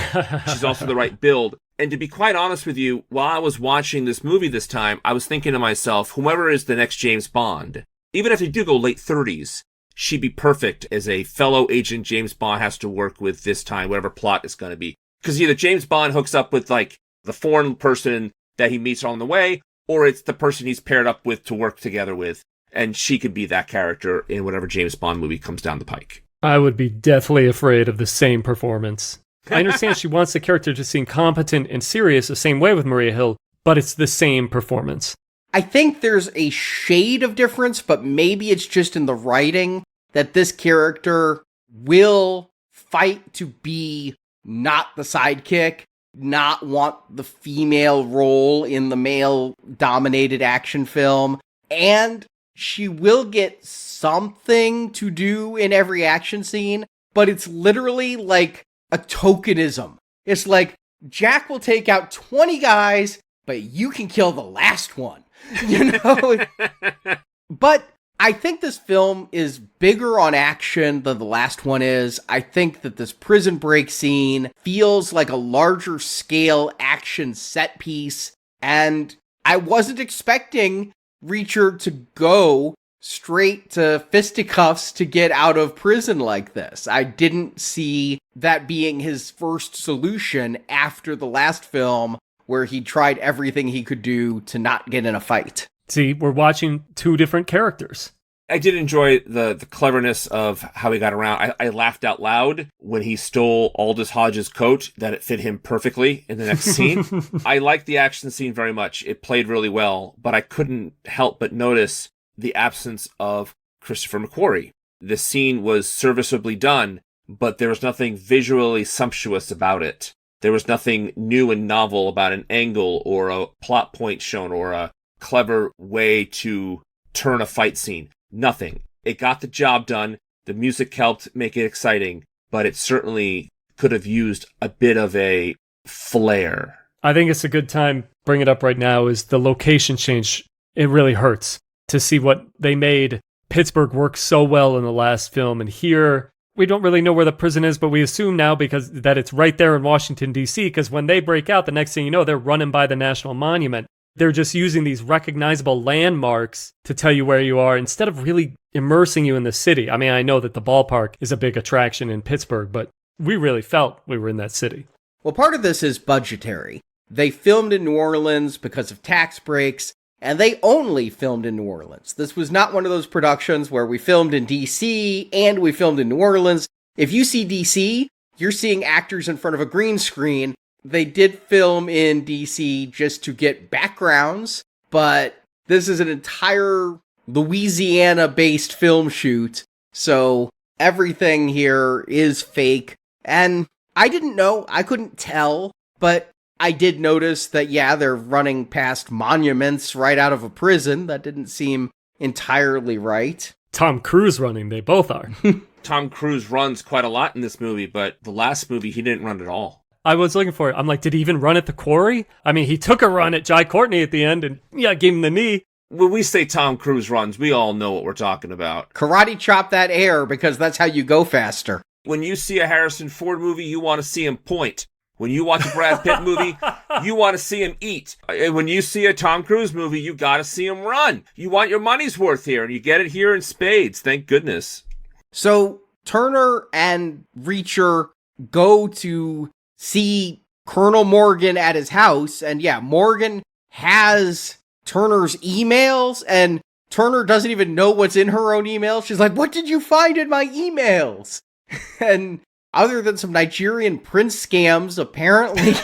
C: She's also the right build. And to be quite honest with you, while I was watching this movie this time, I was thinking to myself, whoever is the next James Bond, even if they do go late 30s, she'd be perfect as a fellow agent James Bond has to work with this time, whatever plot it's going to be. Because either James Bond hooks up with, like, the foreign person that he meets on the way, or it's the person he's paired up with to work together with, and she could be that character in whatever James Bond movie comes down the pike.
F: I would be deathly afraid of the same performance. I understand she wants the character to seem competent and serious the same way with Maria Hill, but it's the same performance.
G: I think there's a shade of difference, but maybe it's just in the writing that this character will fight to be not the sidekick, not want the female role in the male-dominated action film, and she will get something to do in every action scene, but it's literally like a tokenism. It's like, Jack will take out 20 guys, but you can kill the last one, you know? But I think this film is bigger on action than the last one is. I think that this prison break scene feels like a larger scale action set piece, and I wasn't expecting Reacher to go straight to fisticuffs to get out of prison like this. I didn't see that being his first solution after the last film, where he tried everything he could do to not get in a fight.
F: See, we're watching two different characters.
C: I did enjoy the cleverness of how he got around. I laughed out loud when he stole Aldous Hodge's coat, that it fit him perfectly in the next scene. I liked the action scene very much. It played really well, but I couldn't help but notice the absence of Christopher McQuarrie. The scene was serviceably done, but there was nothing visually sumptuous about it. There was nothing new and novel about an angle or a plot point shown or a clever way to turn a fight scene. Nothing. It got the job done. The music helped make it exciting, but it certainly could have used a bit of a flair.
F: I think it's a good time, bring it up right now, is the location change. It really hurts to see what they made Pittsburgh work so well in the last film, and here we don't really know where the prison is, but we assume now because that it's right there in Washington, D.C., because when they break out, the next thing you know, they're running by the National Monument. They're just using these recognizable landmarks to tell you where you are instead of really immersing you in the city. I mean, I know that the ballpark is a big attraction in Pittsburgh, but we really felt we were in that city.
G: Well, part of this is budgetary. They filmed in New Orleans because of tax breaks, and they only filmed in New Orleans. This was not one of those productions where we filmed in D.C. and we filmed in New Orleans. If you see D.C., you're seeing actors in front of a green screen. They did film in D.C. just to get backgrounds, but this is an entire Louisiana-based film shoot So everything here is fake. And I didn't know, I couldn't tell, but I did notice that, yeah, they're running past monuments right out of a prison. That didn't seem entirely right.
F: Tom Cruise running, they both are.
C: Tom Cruise runs quite a lot in this movie, but the last movie, he didn't run at all.
F: I was looking for it. I'm like, did he even run at the quarry? I mean, he took a run at Jai Courtney at the end and, yeah, gave him the knee.
C: When we say Tom Cruise runs, we all know what we're talking about.
G: Karate chop that air because that's how you go faster.
C: When you see a Harrison Ford movie, you want to see him point. When you watch a Brad Pitt movie, you want to see him eat. When you see a Tom Cruise movie, you got to see him run. You want your money's worth here, and you get it here in spades. Thank goodness.
G: So Turner and Reacher go to see Colonel Morgan at his house, and yeah, Morgan has Turner's emails, and Turner doesn't even know what's in her own emails. She's like, what did you find in my emails? And other than some Nigerian prince scams, apparently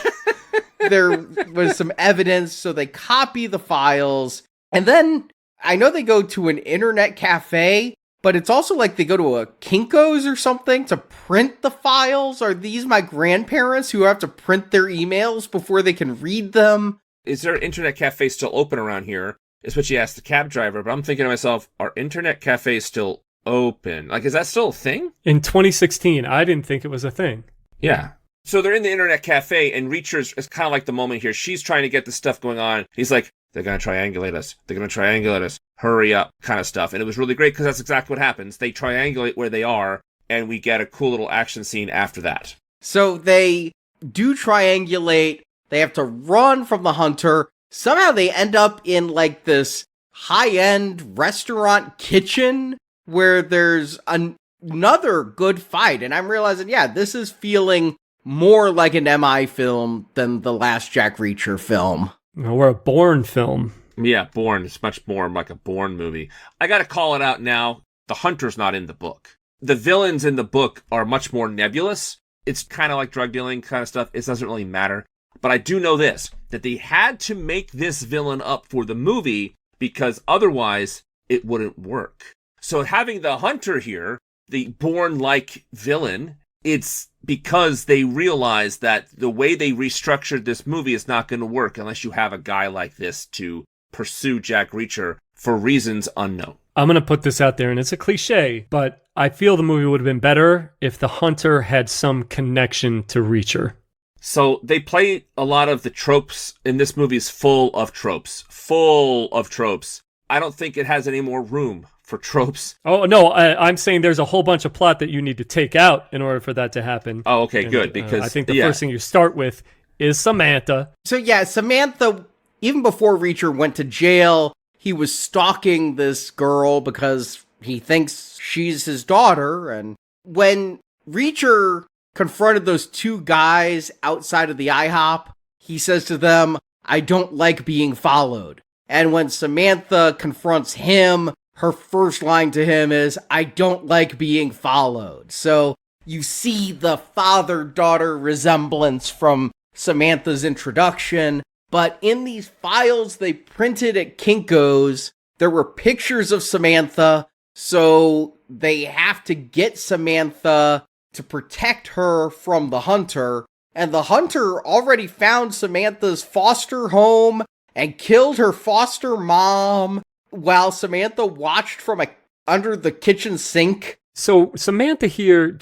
G: there was some evidence, so they copy the files. And then I know they go to an internet cafe, but it's also like they go to a Kinko's or something to print the files. Are these my grandparents who have to print their emails before they can read them?
C: Is there an internet cafe still open around here? Is what you asked the cab driver, but I'm thinking to myself, are internet cafes still open? Like, is that still a thing?
F: In 2016, I didn't think it was a thing.
C: Yeah. So they're in the internet cafe, and Reacher's is kind of like the moment here. She's trying to get this stuff going on. He's like, they're going to triangulate us. They're going to triangulate us. Hurry up, kind of stuff. And it was really great because that's exactly what happens. They triangulate where they are, and we get a cool little action scene after that.
G: So they do triangulate. They have to run from the hunter. Somehow they end up in like this high-end restaurant kitchen where there's another good fight. And I'm realizing, yeah, this is feeling more like an MI film than the last Jack Reacher film.
F: Or a Bourne film.
C: Yeah, Bourne. It's much more like a Bourne movie. I got to call it out now. The Hunter's not in the book. The villains in the book are much more nebulous. It's kind of like drug dealing kind of stuff. It doesn't really matter. But I do know this, that they had to make this villain up for the movie because otherwise it wouldn't work. So having the Hunter here, the Bourne-like villain, it's because they realized that the way they restructured this movie is not going to work unless you have a guy like this to pursue Jack Reacher for reasons unknown.
F: I'm going to put this out there, and it's a cliche, but I feel the movie would have been better if the Hunter had some connection to Reacher.
C: So they play a lot of the tropes, and this movie is full of tropes. Full of tropes. I don't think it has any more room for tropes.
F: Oh, no, I'm saying there's a whole bunch of plot that you need to take out in order for that to happen.
C: Oh, okay,
F: and,
C: good, because
F: I think the first thing you start with is Samantha.
G: So yeah, Samantha, even before Reacher went to jail, he was stalking this girl because he thinks she's his daughter. And when Reacher confronted those two guys outside of the IHOP, he says to them, I don't like being followed. And when Samantha confronts him, her first line to him is, I don't like being followed. So you see the father-daughter resemblance from Samantha's introduction. But in these files they printed at Kinko's, there were pictures of Samantha. So they have to get Samantha to protect her from the Hunter. And the Hunter already found Samantha's foster home and killed her foster mom while Samantha watched from under the kitchen sink.
F: So Samantha here,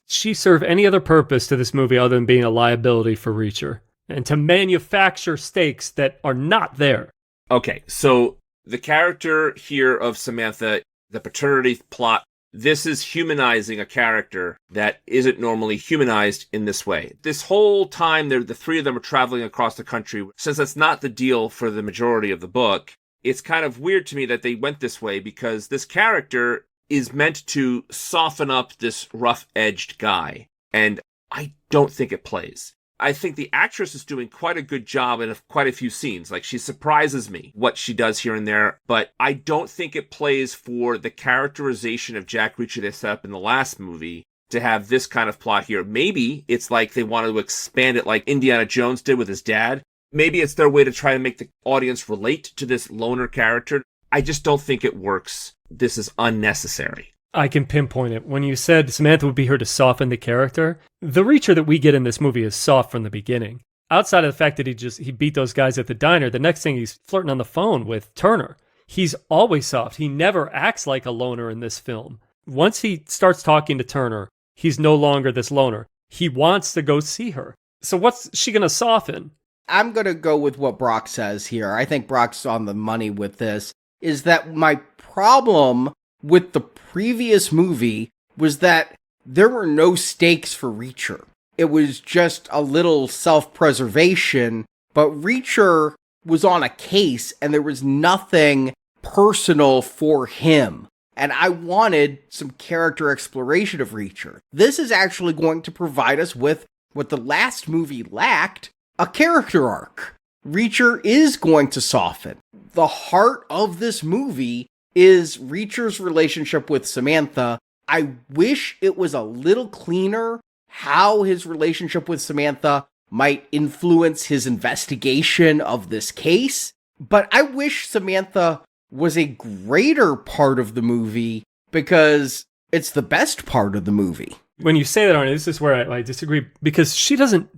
F: she serve any other purpose to this movie other than being a liability for Reacher and to manufacture stakes that are not there.
C: Okay, so the character here of Samantha, the paternity plot, this is humanizing a character that isn't normally humanized in this way. This whole time, the three of them are traveling across the country. Since that's not the deal for the majority of the book, it's kind of weird to me that they went this way because this character is meant to soften up this rough-edged guy. And I don't think it plays. I think the actress is doing quite a good job in quite a few scenes. Like, she surprises me what she does here and there, but I don't think it plays for the characterization of Jack Reacher they set up in the last movie to have this kind of plot here. Maybe it's like they wanted to expand it like Indiana Jones did with his dad. Maybe it's their way to try to make the audience relate to this loner character. I just don't think it works. This is unnecessary.
F: I can pinpoint it. When you said Samantha would be here to soften the character, the Reacher that we get in this movie is soft from the beginning. Outside of the fact that he beat those guys at the diner, the next thing he's flirting on the phone with Turner. He's always soft. He never acts like a loner in this film. Once he starts talking to Turner, he's no longer this loner. He wants to go see her. So what's she going to soften?
G: I'm going to go with what Brock says here. I think Brock's on the money with this, is that my problem with the previous movie was that there were no stakes for Reacher. It was just a little self-preservation, but Reacher was on a case and there was nothing personal for him. And I wanted some character exploration of Reacher. This is actually going to provide us with what the last movie lacked, a character arc. Reacher is going to soften. The heart of this movie is Reacher's relationship with Samantha. I wish it was a little cleaner how his relationship with Samantha might influence his investigation of this case, but I wish Samantha was a greater part of the movie because it's the best part of the movie.
F: When you say that, Arnie, this is where I disagree, because she doesn't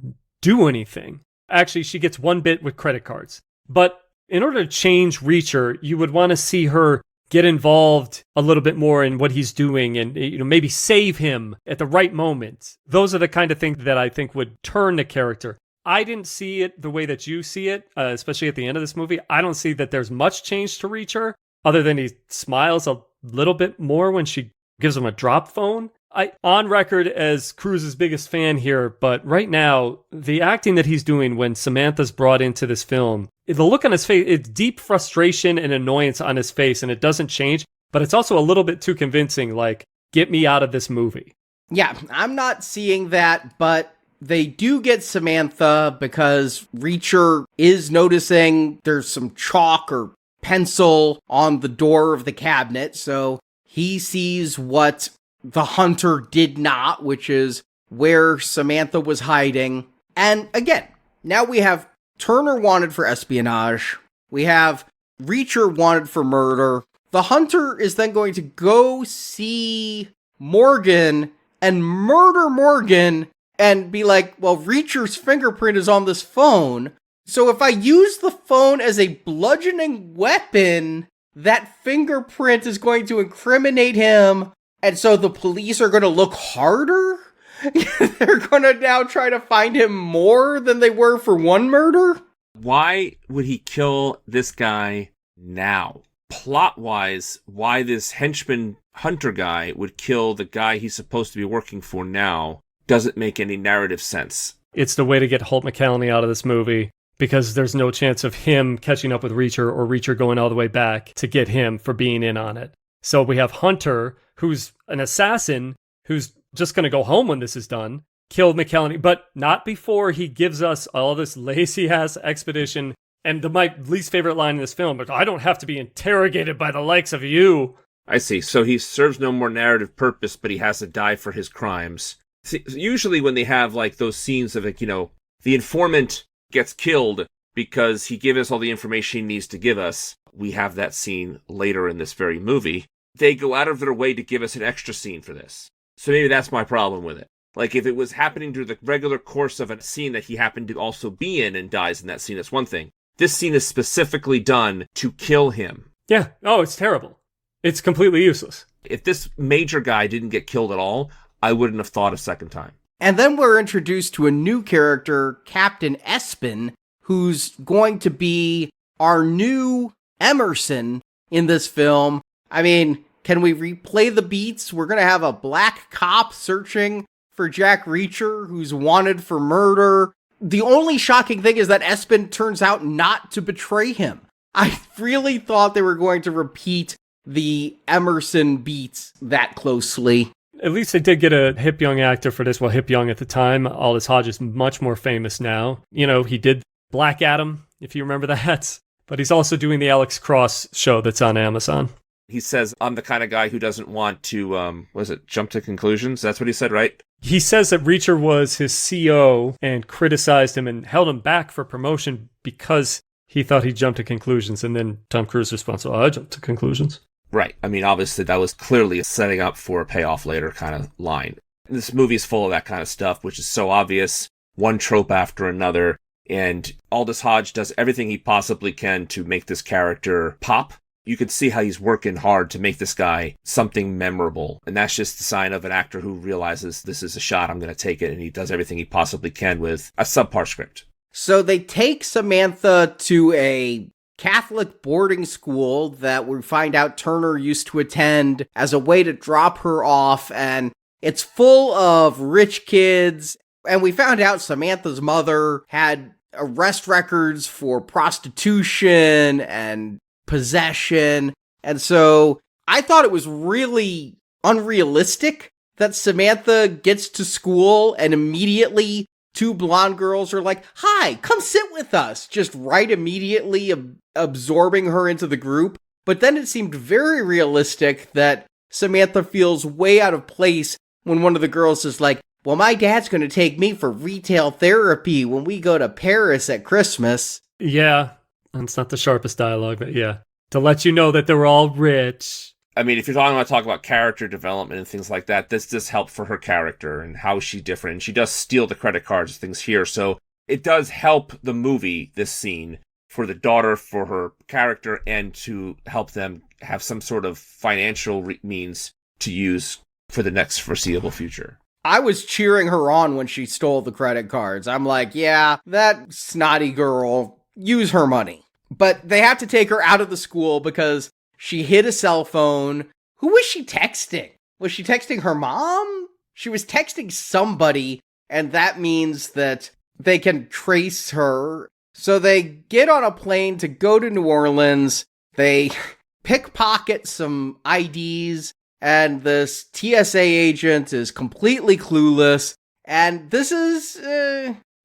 F: do anything. Actually, she gets one bit with credit cards. But in order to change Reacher, you would want to see her get involved a little bit more in what he's doing and, you know, maybe save him at the right moment. Those are the kind of things that I think would turn the character. I didn't see it the way that you see it, especially at the end of this movie. I don't see that there's much change to Reacher, other than he smiles a little bit more when she gives him a drop phone. On record as Cruise's biggest fan here, but right now, the acting that he's doing when Samantha's brought into this film, the look on his face, it's deep frustration and annoyance on his face, and it doesn't change, but it's also a little bit too convincing, like, get me out of this movie.
G: Yeah, I'm not seeing that, but they do get Samantha because Reacher is noticing there's some chalk or pencil on the door of the cabinet, so he sees what the hunter did not, which is where Samantha was hiding. And again, now we have Turner wanted for espionage. We have Reacher wanted for murder. The hunter is then going to go see Morgan and murder Morgan and be like, well, Reacher's fingerprint is on this phone. So if I use the phone as a bludgeoning weapon, that fingerprint is going to incriminate him. And so the police are going to look harder? They're going to now try to find him more than they were for one murder?
C: Why would he kill this guy now? Plot-wise, why this henchman hunter guy would kill the guy he's supposed to be working for now doesn't make any narrative sense.
F: It's the way to get Holt McCallany out of this movie, because there's no chance of him catching up with Reacher or Reacher going all the way back to get him for being in on it. So we have Hunter, who's an assassin, who's just going to go home when this is done, kill McCallany, but not before he gives us all this lazy-ass expedition. And my least favorite line in this film, but I don't have to be interrogated by the likes of you.
C: I see. So he serves no more narrative purpose, but he has to die for his crimes. See, usually when they have like those scenes of, like, you know, the informant gets killed because he gives us all the information he needs to give us. We have that scene later in this very movie. They go out of their way to give us an extra scene for this. So maybe that's my problem with it. Like, if it was happening through the regular course of a scene that he happened to also be in and dies in that scene, that's one thing. This scene is specifically done to kill him.
F: Yeah. Oh, it's terrible. It's completely useless.
C: If this major guy didn't get killed at all, I wouldn't have thought a second time.
G: And then we're introduced to a new character, Captain Espen, who's going to be our new Emerson in this film. I mean, can we replay the beats? We're going to have a black cop searching for Jack Reacher, who's wanted for murder. The only shocking thing is that Espen turns out not to betray him. I really thought they were going to repeat the Emerson beats that closely.
F: At least they did get a hip young actor for this. Well, hip young at the time. Aldous Hodge is much more famous now. You know, he did Black Adam, if you remember that. But he's also doing the Alex Cross show that's on Amazon.
C: He says, I'm the kind of guy who doesn't want to, jump to conclusions? That's what he said, right?
F: He says that Reacher was his CO and criticized him and held him back for promotion because he thought he jumped to conclusions. And then Tom Cruise responds, I jumped to conclusions.
C: Right. I mean, obviously, that was clearly a setting up for a payoff later kind of line. This movie is full of that kind of stuff, which is so obvious, one trope after another. And Aldous Hodge does everything he possibly can to make this character pop. You can see how he's working hard to make this guy something memorable. And that's just the sign of an actor who realizes this is a shot, I'm going to take it. And he does everything he possibly can with a subpar script.
G: So they take Samantha to a Catholic boarding school that we find out Turner used to attend as a way to drop her off. And it's full of rich kids. And we found out Samantha's mother had arrest records for prostitution and possession. And so I thought it was really unrealistic that Samantha gets to school and immediately two blonde girls are like, "Hi, come sit with us." Just right immediately absorbing her into the group. But then it seemed very realistic that Samantha feels way out of place when one of the girls is like, "Well, my dad's going to take me for retail therapy when we go to Paris at Christmas."
F: Yeah, that's not the sharpest dialogue, but yeah. To let you know that they're all rich.
C: I mean, if you're talking about character development and things like that, this does help for her character and how she's different. And she does steal the credit cards and things here. So it does help the movie, this scene, for the daughter, for her character, and to help them have some sort of financial means to use for the next foreseeable future.
G: I was cheering her on when she stole the credit cards. I'm like, yeah, that snotty girl, use her money. But they have to take her out of the school because she hid a cell phone. Who was she texting? Was she texting her mom? She was texting somebody, and that means that they can trace her. So they get on a plane to go to New Orleans. They pickpocket some IDs, and this TSA agent is completely clueless. And this is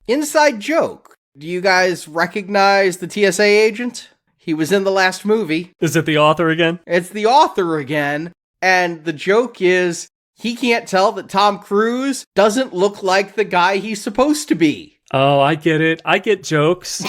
G: inside joke. Do you guys recognize the TSA agent? He was in the last movie.
F: Is it the author again?
G: It's the author again. And the joke is he can't tell that Tom Cruise doesn't look like the guy he's supposed to be.
F: Oh, I get it. I get jokes.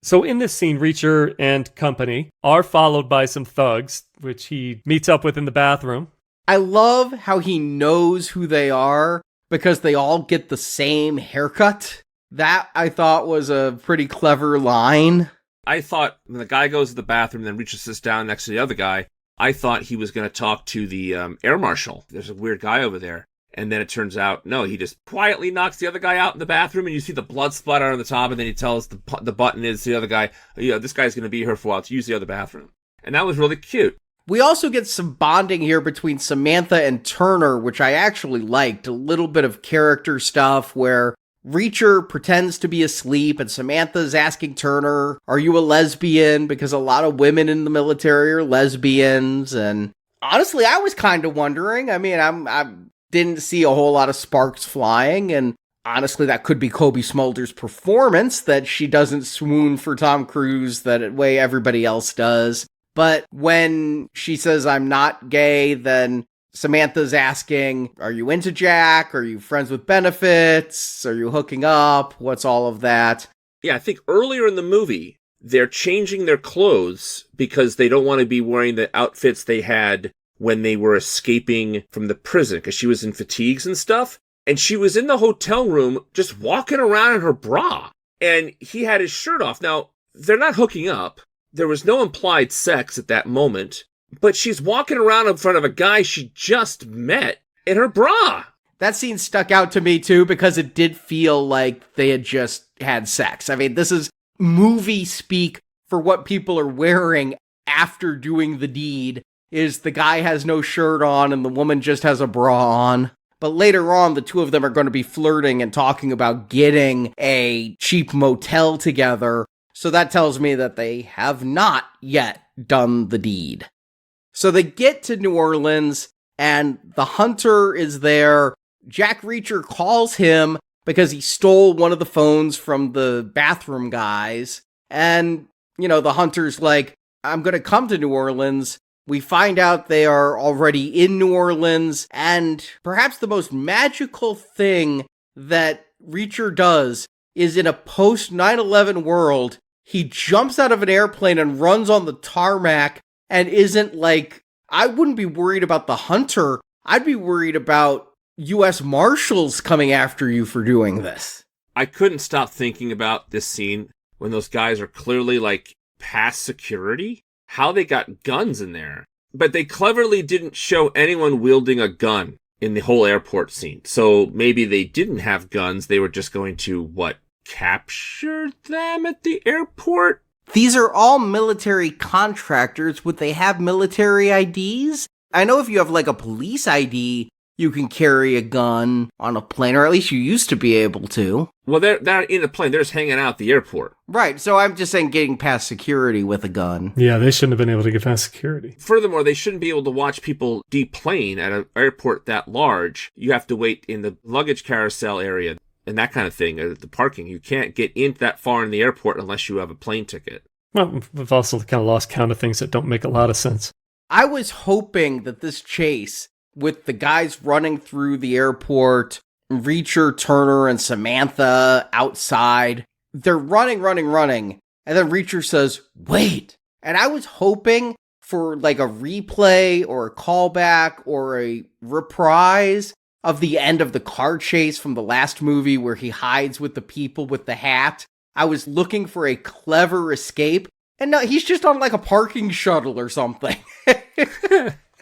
F: So in this scene, Reacher and company are followed by some thugs, which he meets up with in the bathroom.
G: I love how he knows who they are because they all get the same haircut. That, I thought, was a pretty clever line.
C: I thought when the guy goes to the bathroom and then Reacher sits down next to the other guy, I thought he was going to talk to the air marshal. There's a weird guy over there. And then it turns out, no, he just quietly knocks the other guy out in the bathroom, and you see the blood splatter on the top, and then he tells the button is to the other guy, this guy's going to be here for a while to use the other bathroom. And that was really cute.
G: We also get some bonding here between Samantha and Turner, which I actually liked. A little bit of character stuff where Reacher pretends to be asleep, and Samantha's asking Turner, "Are you a lesbian?" Because a lot of women in the military are lesbians. And honestly, I was kind of wondering. I mean, I didn't see a whole lot of sparks flying, and honestly, that could be Cobie Smulders' performance, that she doesn't swoon for Tom Cruise that way everybody else does. But when she says, "I'm not gay," then Samantha's asking, "Are you into Jack? Are you friends with benefits? Are you hooking up? What's all of that?"
C: Yeah, I think earlier in the movie, they're changing their clothes because they don't want to be wearing the outfits they had when they were escaping from the prison, because she was in fatigues and stuff. And she was in the hotel room just walking around in her bra. And he had his shirt off. Now, they're not hooking up. There was no implied sex at that moment. But she's walking around in front of a guy she just met in her bra.
G: That scene stuck out to me too because it did feel like they had just had sex. I mean, this is movie speak for what people are wearing after doing the deed, is the guy has no shirt on and the woman just has a bra on. But later on, the two of them are going to be flirting and talking about getting a cheap motel together. So that tells me that they have not yet done the deed. So they get to New Orleans, and the hunter is there. Jack Reacher calls him because he stole one of the phones from the bathroom guys. And, the hunter's like, "I'm going to come to New Orleans." We find out they are already in New Orleans, and perhaps the most magical thing that Reacher does is in a post 9/11 world, he jumps out of an airplane and runs on the tarmac and isn't like, I wouldn't be worried about the hunter. I'd be worried about U.S. Marshals coming after you for doing this.
C: I couldn't stop thinking about this scene when those guys are clearly like past security, how they got guns in there. But they cleverly didn't show anyone wielding a gun in the whole airport scene. So maybe they didn't have guns. They were just going to, capture them at the airport?
G: These are all military contractors. Would they have military IDs? I know if you have like a police ID, you can carry a gun on a plane, or at least you used to be able to.
C: Well, they're in the plane. They're just hanging out at the airport.
G: Right, so I'm just saying getting past security with a gun.
F: Yeah, they shouldn't have been able to get past security.
C: Furthermore, they shouldn't be able to watch people deplane at an airport that large. You have to wait in the luggage carousel area and that kind of thing, the parking. You can't get in that far in the airport unless you have a plane ticket.
F: Well, we've also kind of lost count of things that don't make a lot of sense.
G: I was hoping that this chase with the guys running through the airport, Reacher, Turner, and Samantha outside, they're running, and then Reacher says, wait. And I was hoping for like a replay or a callback or a reprise of the end of the car chase from the last movie where he hides with the people with the hat. I was looking for a clever escape, and no, he's just on like a parking shuttle or something.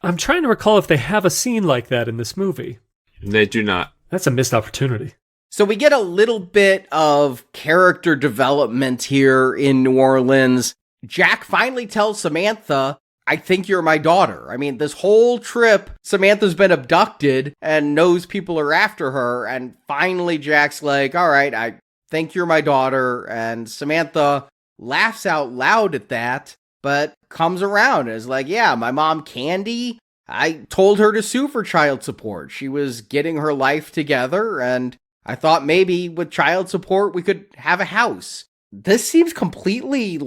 F: I'm trying to recall if they have a scene like that in this movie.
C: They do not.
F: That's a missed opportunity.
G: So we get a little bit of character development here in New Orleans. Jack finally tells Samantha, I think you're my daughter. I mean, this whole trip, Samantha's been abducted and knows people are after her. And finally, Jack's like, all right, I think you're my daughter. And Samantha laughs out loud at that, but comes around and is like, yeah, my mom, Candy, I told her to sue for child support. She was getting her life together, and I thought maybe with child support we could have a house. This seems completely,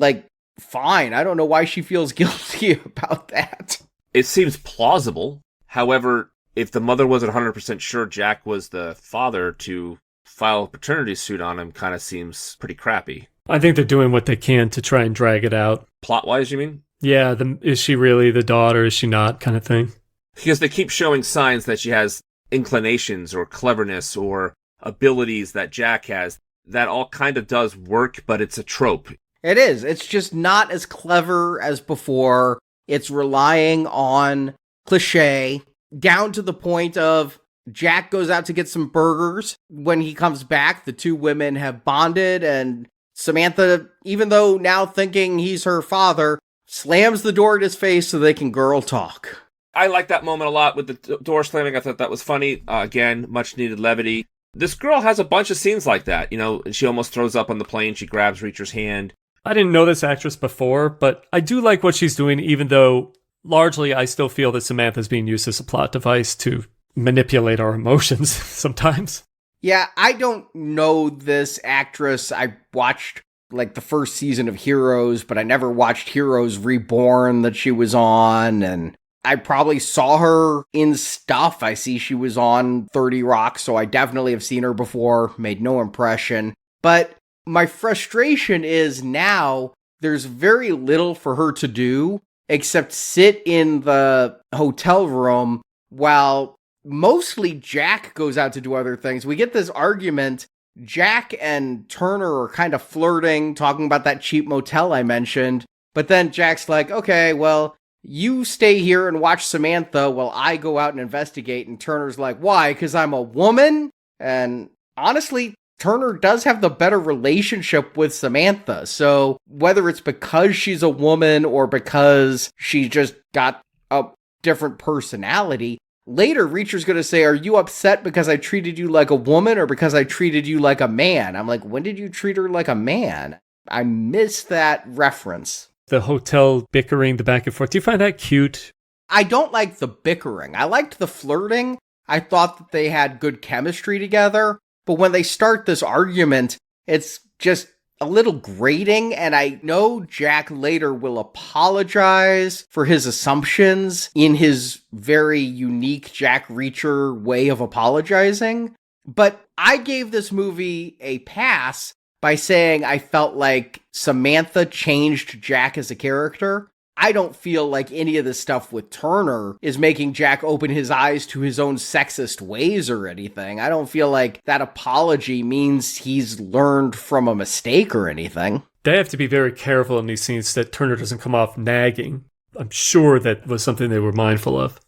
G: fine. I don't know why she feels guilty about that.
C: It seems plausible. However, if the mother wasn't 100% sure Jack was the father, to file a paternity suit on him kind of seems pretty crappy.
F: I think they're doing what they can to try and drag it out.
C: Plot-wise, you mean?
F: Yeah, is she really the daughter? Is she not? Kind of thing.
C: Because they keep showing signs that she has inclinations or cleverness or abilities that Jack has. That all kind of does work, but it's a trope.
G: It is. It's just not as clever as before. It's relying on cliche, down to the point of Jack goes out to get some burgers. When he comes back, the two women have bonded, and Samantha, even though now thinking he's her father, slams the door in his face so they can girl talk.
C: I like that moment a lot with the door slamming. I thought that was funny. Again, much needed levity. This girl has a bunch of scenes like that. She almost throws up on the plane. She grabs Reacher's hand.
F: I didn't know this actress before, but I do like what she's doing, even though largely I still feel that Samantha's being used as a plot device to manipulate our emotions sometimes.
G: Yeah, I don't know this actress. I watched the first season of Heroes, but I never watched Heroes Reborn that she was on, and I probably saw her in stuff. I see she was on 30 Rock, so I definitely have seen her before, made no impression. But my frustration is now there's very little for her to do except sit in the hotel room while mostly Jack goes out to do other things. We get this argument. Jack and Turner are kind of flirting, talking about that cheap motel I mentioned. But then Jack's like, okay, well, you stay here and watch Samantha while I go out and investigate. And Turner's like, why? Because I'm a woman? And honestly, Turner does have the better relationship with Samantha. So whether it's because she's a woman or because she just got a different personality, later Reacher's going to say, are you upset because I treated you like a woman or because I treated you like a man? I'm like, when did you treat her like a man? I missed that reference.
F: The hotel bickering, the back and forth. Do you find that cute?
G: I don't like the bickering. I liked the flirting. I thought that they had good chemistry together. But when they start this argument, it's just a little grating, and I know Jack later will apologize for his assumptions in his very unique Jack Reacher way of apologizing. But I gave this movie a pass by saying I felt like Samantha changed Jack as a character. I don't feel like any of this stuff with Turner is making Jack open his eyes to his own sexist ways or anything. I don't feel like that apology means he's learned from a mistake or anything.
F: They have to be very careful in these scenes that Turner doesn't come off nagging. I'm sure that was something they were mindful of.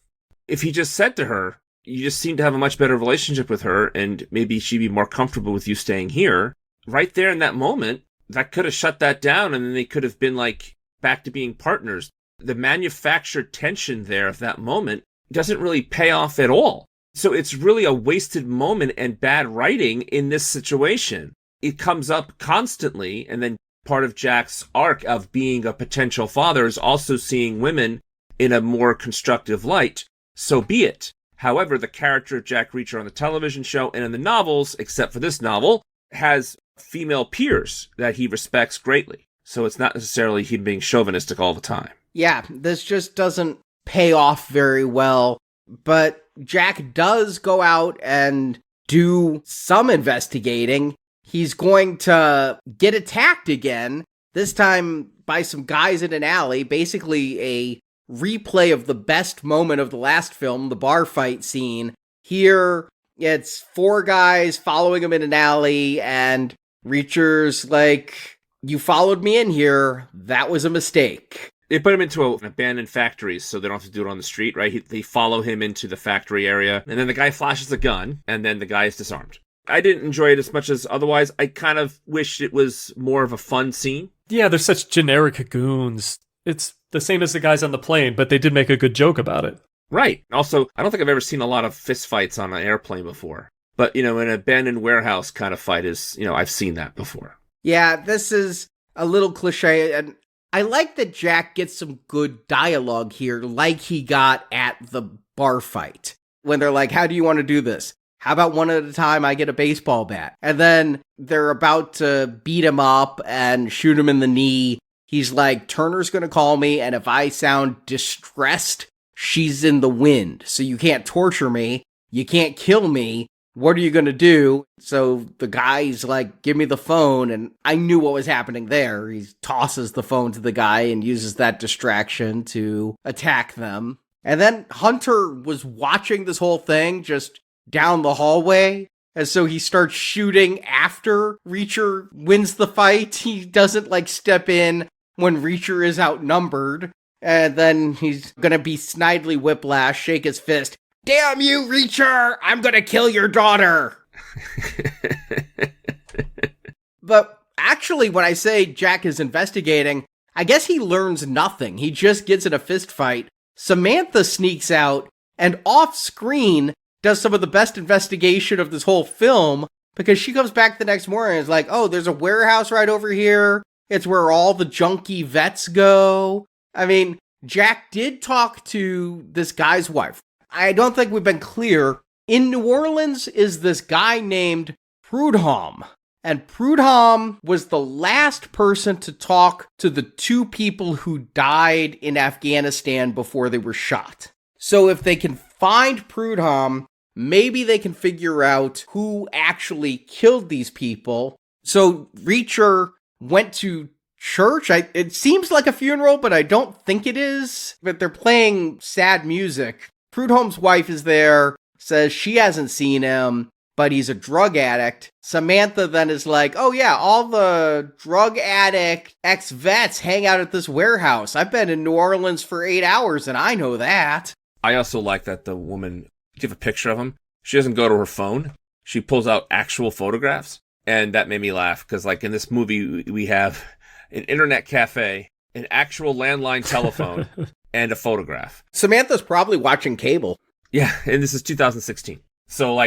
C: If he just said to her, you just seem to have a much better relationship with her, and maybe she'd be more comfortable with you staying here, right there in that moment, that could have shut that down, and then they could have been like back to being partners. The manufactured tension there of that moment doesn't really pay off at all. So it's really a wasted moment and bad writing in this situation. It comes up constantly, and then part of Jack's arc of being a potential father is also seeing women in a more constructive light. So be it. However, the character of Jack Reacher on the television show and in the novels, except for this novel, has female peers that he respects greatly. So it's not necessarily him being chauvinistic all the time.
G: Yeah, this just doesn't pay off very well. But Jack does go out and do some investigating. He's going to get attacked again, this time by some guys in an alley, basically a replay of the best moment of the last film, the bar fight scene. Here, it's 4 guys following him in an alley, and Reacher's like, you followed me in here. That was a mistake.
C: They put him into an abandoned factory so they don't have to do it on the street, right? They follow him into the factory area, and then the guy flashes a gun, and then the guy is disarmed. I didn't enjoy it as much as otherwise. I kind of wish it was more of a fun scene.
F: Yeah, they're such generic goons. It's the same as the guys on the plane, but they did make a good joke about it.
C: Right. Also, I don't think I've ever seen a lot of fistfights on an airplane before. But, an abandoned warehouse kind of fight is, I've seen that before.
G: Yeah, this is a little cliche, and I like that Jack gets some good dialogue here, like he got at the bar fight. When they're like, how do you want to do this? How about one at a time I get a baseball bat? And then they're about to beat him up and shoot him in the knee. He's like, Turner's going to call me, and if I sound distressed, she's in the wind. So you can't torture me. You can't kill me. What are you going to do? So the guy's like, give me the phone. And I knew what was happening there. He tosses the phone to the guy and uses that distraction to attack them. And then Hunter was watching this whole thing just down the hallway. And so he starts shooting after Reacher wins the fight. He doesn't step in when Reacher is outnumbered. And then he's going to be Snidely Whiplash, shake his fist. Damn you, Reacher! I'm gonna kill your daughter! But actually, when I say Jack is investigating, I guess he learns nothing. He just gets in a fist fight. Samantha sneaks out and off-screen does some of the best investigation of this whole film, because she comes back the next morning and is like, oh, there's a warehouse right over here. It's where all the junkie vets go. I mean, Jack did talk to this guy's wife. I don't think we've been clear. In New Orleans is this guy named Prudhomme. And Prudhomme was the last person to talk to the 2 people who died in Afghanistan before they were shot. So if they can find Prudhomme, maybe they can figure out who actually killed these people. So Reacher went to church. It seems like a funeral, but I don't think it is. But they're playing sad music. Prudhomme's wife is there, says she hasn't seen him, but he's a drug addict. Samantha then is like, oh yeah, all the drug addict ex-vets hang out at this warehouse. I've been in New Orleans for 8 hours and I know that.
C: I also like that the woman, give a picture of him. She doesn't go to her phone. She pulls out actual photographs. And that made me laugh because in this movie, we have an internet cafe, an actual landline telephone, and a photograph.
G: Samantha's probably watching cable.
C: Yeah, and this is 2016. So,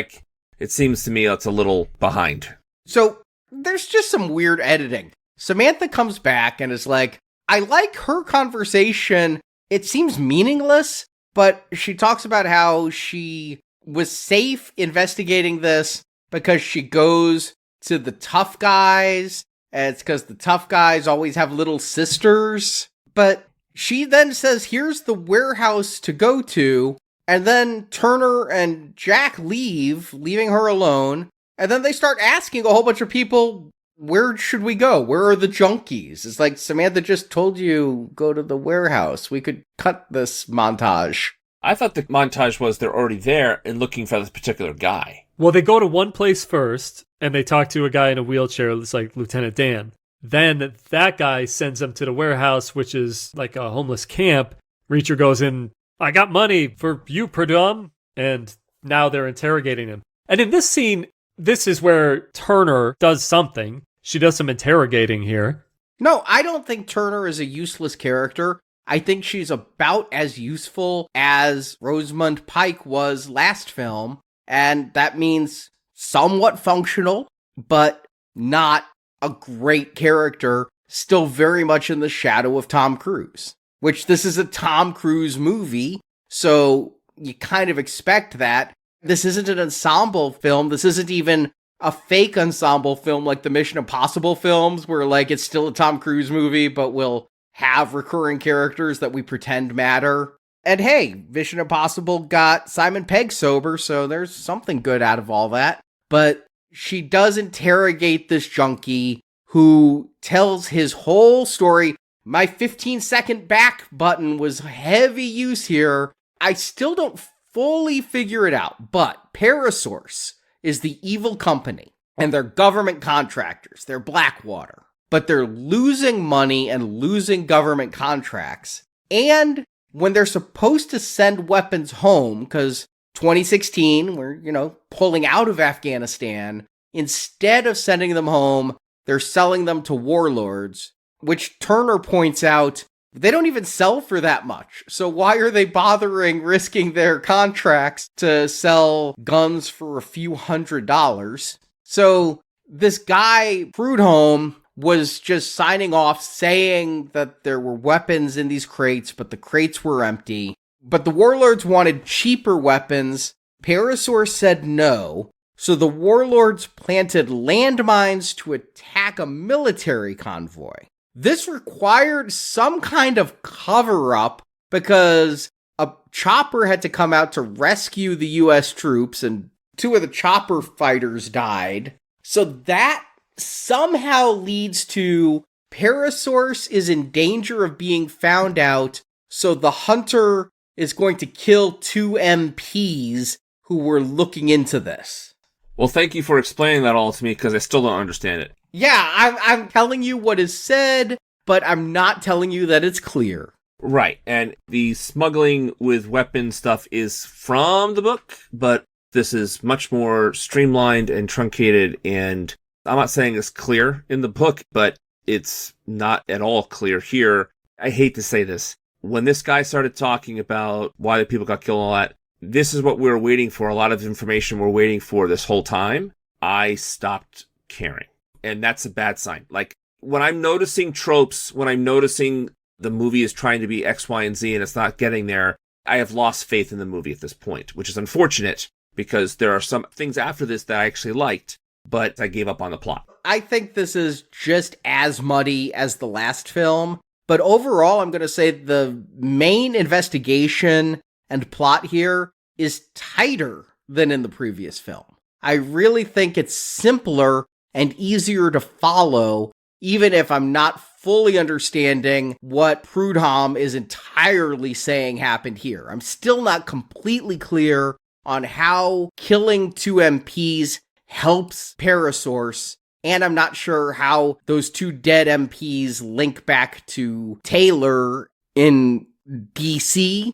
C: it seems to me it's a little behind.
G: So, there's just some weird editing. Samantha comes back and is like, I like her conversation. It seems meaningless, but she talks about how she was safe investigating this because she goes to the tough guys, and it's because the tough guys always have little sisters. But she then says, here's the warehouse to go to, and then Turner and Jack leaving her alone, and then they start asking a whole bunch of people, where should we go? Where are the junkies? It's like Samantha just told you, go to the warehouse. We could cut this montage.
C: I thought the montage was they're already there and looking for this particular guy.
F: Well, they go to one place first, and they talk to a guy in a wheelchair. It's like Lieutenant Dan. Then that guy sends them to the warehouse, which is like a homeless camp. Reacher goes in, I got money for you, Prudhomme. And now they're interrogating him. And in this scene, this is where Turner does something. She does some interrogating here.
G: No, I don't think Turner is a useless character. I think she's about as useful as Rosamund Pike was last film. And that means somewhat functional, but not a great character, still very much in the shadow of Tom Cruise. Which this is a Tom Cruise movie, so you kind of expect that. This isn't an ensemble film. This isn't even a fake ensemble film like the Mission Impossible films, where like it's still a Tom Cruise movie, but we'll have recurring characters that we pretend matter. And hey, Mission Impossible got Simon Pegg sober, so there's something good out of all that. But she does interrogate this junkie who tells his whole story. My 15-second back button was heavy use here. I still don't fully figure it out, but Parasource is the evil company, and they're government contractors. They're Blackwater. But they're losing money and losing government contracts. And when they're supposed to send weapons home, because 2016, we're, pulling out of Afghanistan, instead of sending them home, they're selling them to warlords, which Turner points out, they don't even sell for that much. So why are they bothering risking their contracts to sell guns for a few $100s? So this guy, Prudhomme, was just signing off saying that there were weapons in these crates, but the crates were empty. But the warlords wanted cheaper weapons. Parasource said no. So the warlords planted landmines to attack a military convoy. This required some kind of cover-up because a chopper had to come out to rescue the US troops, and 2 of the chopper fighters died. So that somehow leads to Parasource is in danger of being found out, so the hunter is going to kill 2 MPs who were looking into this.
C: Well, thank you for explaining that all to me, because I still don't understand it.
G: Yeah, I'm telling you what is said, but I'm not telling you that it's clear.
C: Right, and the smuggling with weapons stuff is from the book, but this is much more streamlined and truncated, and I'm not saying it's clear in the book, but it's not at all clear here. I hate to say this. When this guy started talking about why the people got killed and all that, this is what we were waiting for, a lot of information we're waiting for this whole time. I stopped caring. And that's a bad sign. Like, when I'm noticing tropes, when I'm noticing the movie is trying to be X, Y, and Z and it's not getting there, I have lost faith in the movie at this point, which is unfortunate because there are some things after this that I actually liked, but I gave up on the plot.
G: I think this is just as muddy as the last film, but overall, I'm going to say the main investigation and plot here is tighter than in the previous film. I really think it's simpler and easier to follow, even if I'm not fully understanding what Prudhomme is entirely saying happened here. I'm still not completely clear on how killing 2 MPs helps Parasource, and I'm not sure how those 2 dead MPs link back to Taylor in DC,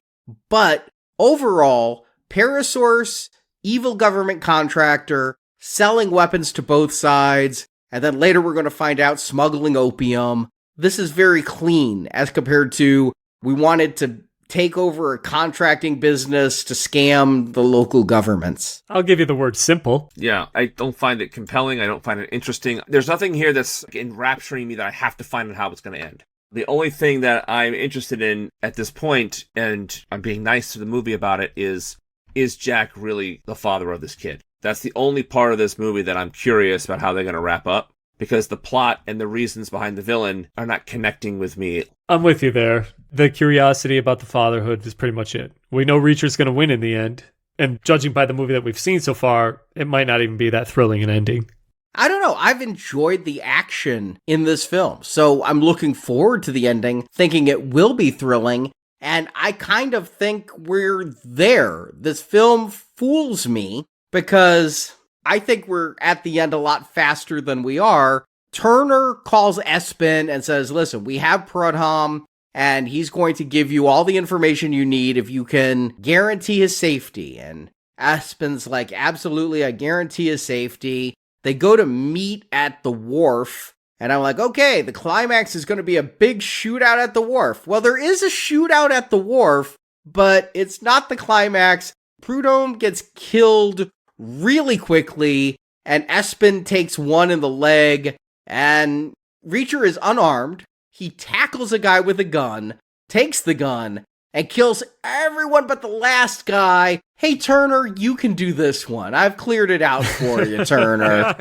G: but overall, Parasource, evil government contractor, selling weapons to both sides, and then later we're going to find out smuggling opium. This is very clean as compared to we wanted to take over a contracting business to scam the local governments.
F: I'll give you the word simple.
C: Yeah, I don't find it compelling. I don't find it interesting. There's nothing here that's enrapturing me that I have to find out how it's going to end. The only thing that I'm interested in at this point, and I'm being nice to the movie about it, is Jack really the father of this kid? That's the only part of this movie that I'm curious about how they're going to wrap up, because the plot and the reasons behind the villain are not connecting with me.
F: I'm with you there. The curiosity about the fatherhood is pretty much it. We know Reacher's going to win in the end, and judging by the movie that we've seen so far, it might not even be that thrilling an ending.
G: I don't know. I've enjoyed the action in this film. So I'm looking forward to the ending, thinking it will be thrilling. And I kind of think we're there. This film fools me because I think we're at the end a lot faster than we are. Turner calls Espen and says, listen, we have Prudhomme, and he's going to give you all the information you need if you can guarantee his safety. And Espen's like, absolutely, I guarantee his safety. They go to meet at the wharf, and I'm like, okay, the climax is going to be a big shootout at the wharf. Well, there is a shootout at the wharf, but it's not the climax. Prudhomme gets killed really quickly, and Espen takes one in the leg, and Reacher is unarmed. He tackles a guy with a gun, takes the gun, and kills everyone but the last guy. Hey, Turner, you can do this one. I've cleared it out for you, Turner.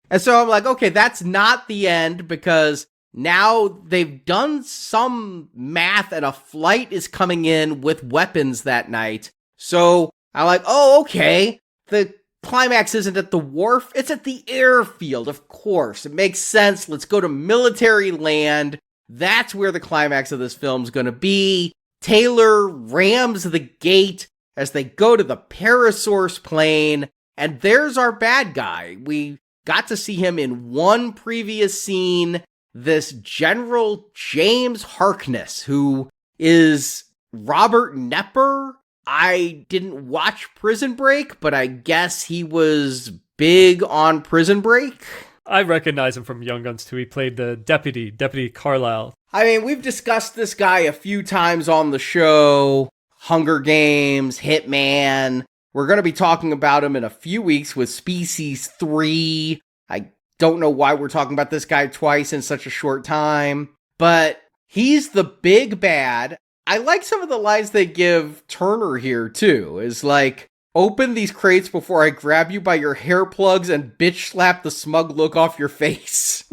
G: And so I'm like, okay, that's not the end, because now they've done some math and a flight is coming in with weapons that night. So I'm like, oh, okay, the climax isn't at the wharf, it's at the airfield, of course. It makes sense. Let's go to military land. That's where the climax of this film's gonna be. Taylor rams the gate as they go to the Parasource plane, and there's our bad guy. We got to see him in one previous scene, this General James Harkness, who is Robert Knepper. I didn't watch Prison Break, but I guess he was big on Prison Break.
F: I recognize him from Young Guns too. He played the Deputy Carlisle.
G: I mean, we've discussed this guy a few times on the show. Hunger Games, Hitman. We're going to be talking about him in a few weeks with Species 3. I don't know why we're talking about this guy twice in such a short time, but he's the big bad. I like some of the lines they give Turner here, too. Is like, open these crates before I grab you by your hair plugs and bitch slap the smug look off your face.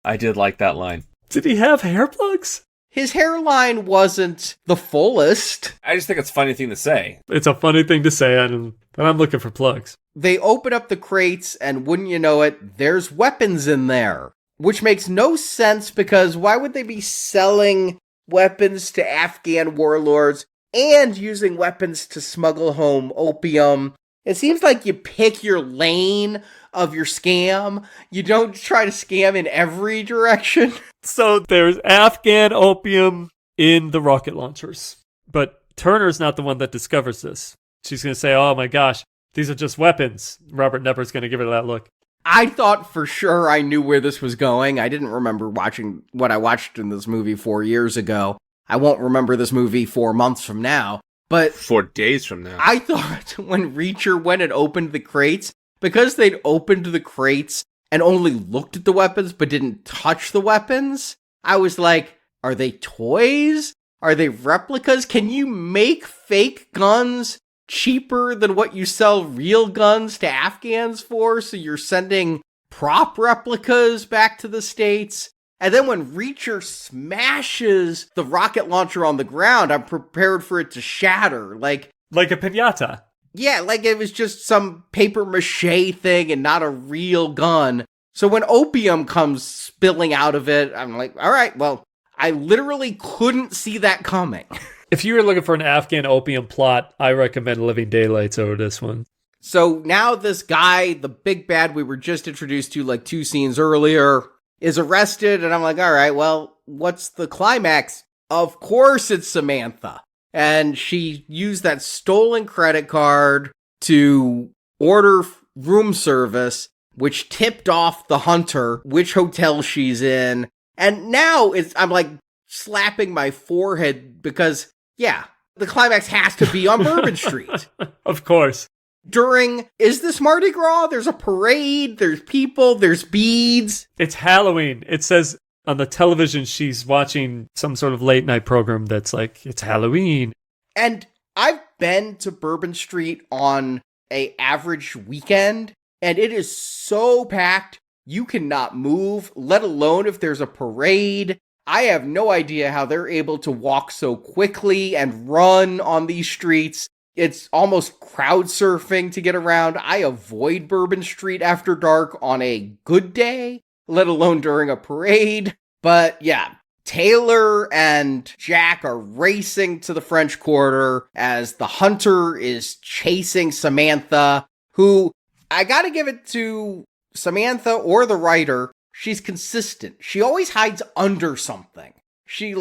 C: I did like that line.
F: Did he have hair plugs?
G: His hairline wasn't the fullest.
C: I just think it's a funny thing to say.
F: It's a funny thing to say, but I'm looking for plugs.
G: They open up the crates, and wouldn't you know it, there's weapons in there. Which makes no sense, because why would they be selling weapons to Afghan warlords and using weapons to smuggle home opium? It seems like you pick your lane of your scam. You don't try to scam in every direction.
F: So there's Afghan opium in the rocket launchers. But Turner's not the one that discovers this. She's going to say, oh my gosh, these are just weapons. Robert Knepper's going to give her that look.
G: I thought for sure I knew where this was going. I didn't remember watching what I watched in this movie 4 years ago. I won't remember this movie 4 months from now. But
C: 4 days from now.
G: I thought when Reacher went and opened the crates, because they'd opened the crates and only looked at the weapons but didn't touch the weapons, I was like, are they toys? Are they replicas? Can you make fake guns cheaper than what you sell real guns to Afghans for? So you're sending prop replicas back to the States? And then when Reacher smashes the rocket launcher on the ground, I'm prepared for it to shatter. Like
F: a piñata.
G: Yeah, like it was just some paper mache thing and not a real gun. So when opium comes spilling out of it, I'm like, all right, well, I literally couldn't see that coming.
F: If you were looking for an Afghan opium plot, I recommend Living Daylights over this one.
G: So now this guy, the big bad we were just introduced to like 2 scenes earlier, is arrested, and I'm like, all right, well, what's the climax? Of course it's Samantha. And she used that stolen credit card to order room service, which tipped off the hunter which hotel she's in. And now I'm like slapping my forehead because, yeah, the climax has to be on Bourbon Street.
F: Of course.
G: Is this Mardi Gras? There's a parade, there's people, there's beads.
F: It's Halloween. It says on the television she's watching some sort of late night program that's like, it's Halloween.
G: And I've been to Bourbon Street on an average weekend, and it is so packed, you cannot move, let alone if there's a parade. I have no idea how they're able to walk so quickly and run on these streets. It's almost crowd surfing to get around. I avoid Bourbon Street after dark on a good day, let alone during a parade. But yeah, Taylor and Jack are racing to the French Quarter as the hunter is chasing Samantha, who, I gotta give it to Samantha or the writer, she's consistent. She always hides under something. She,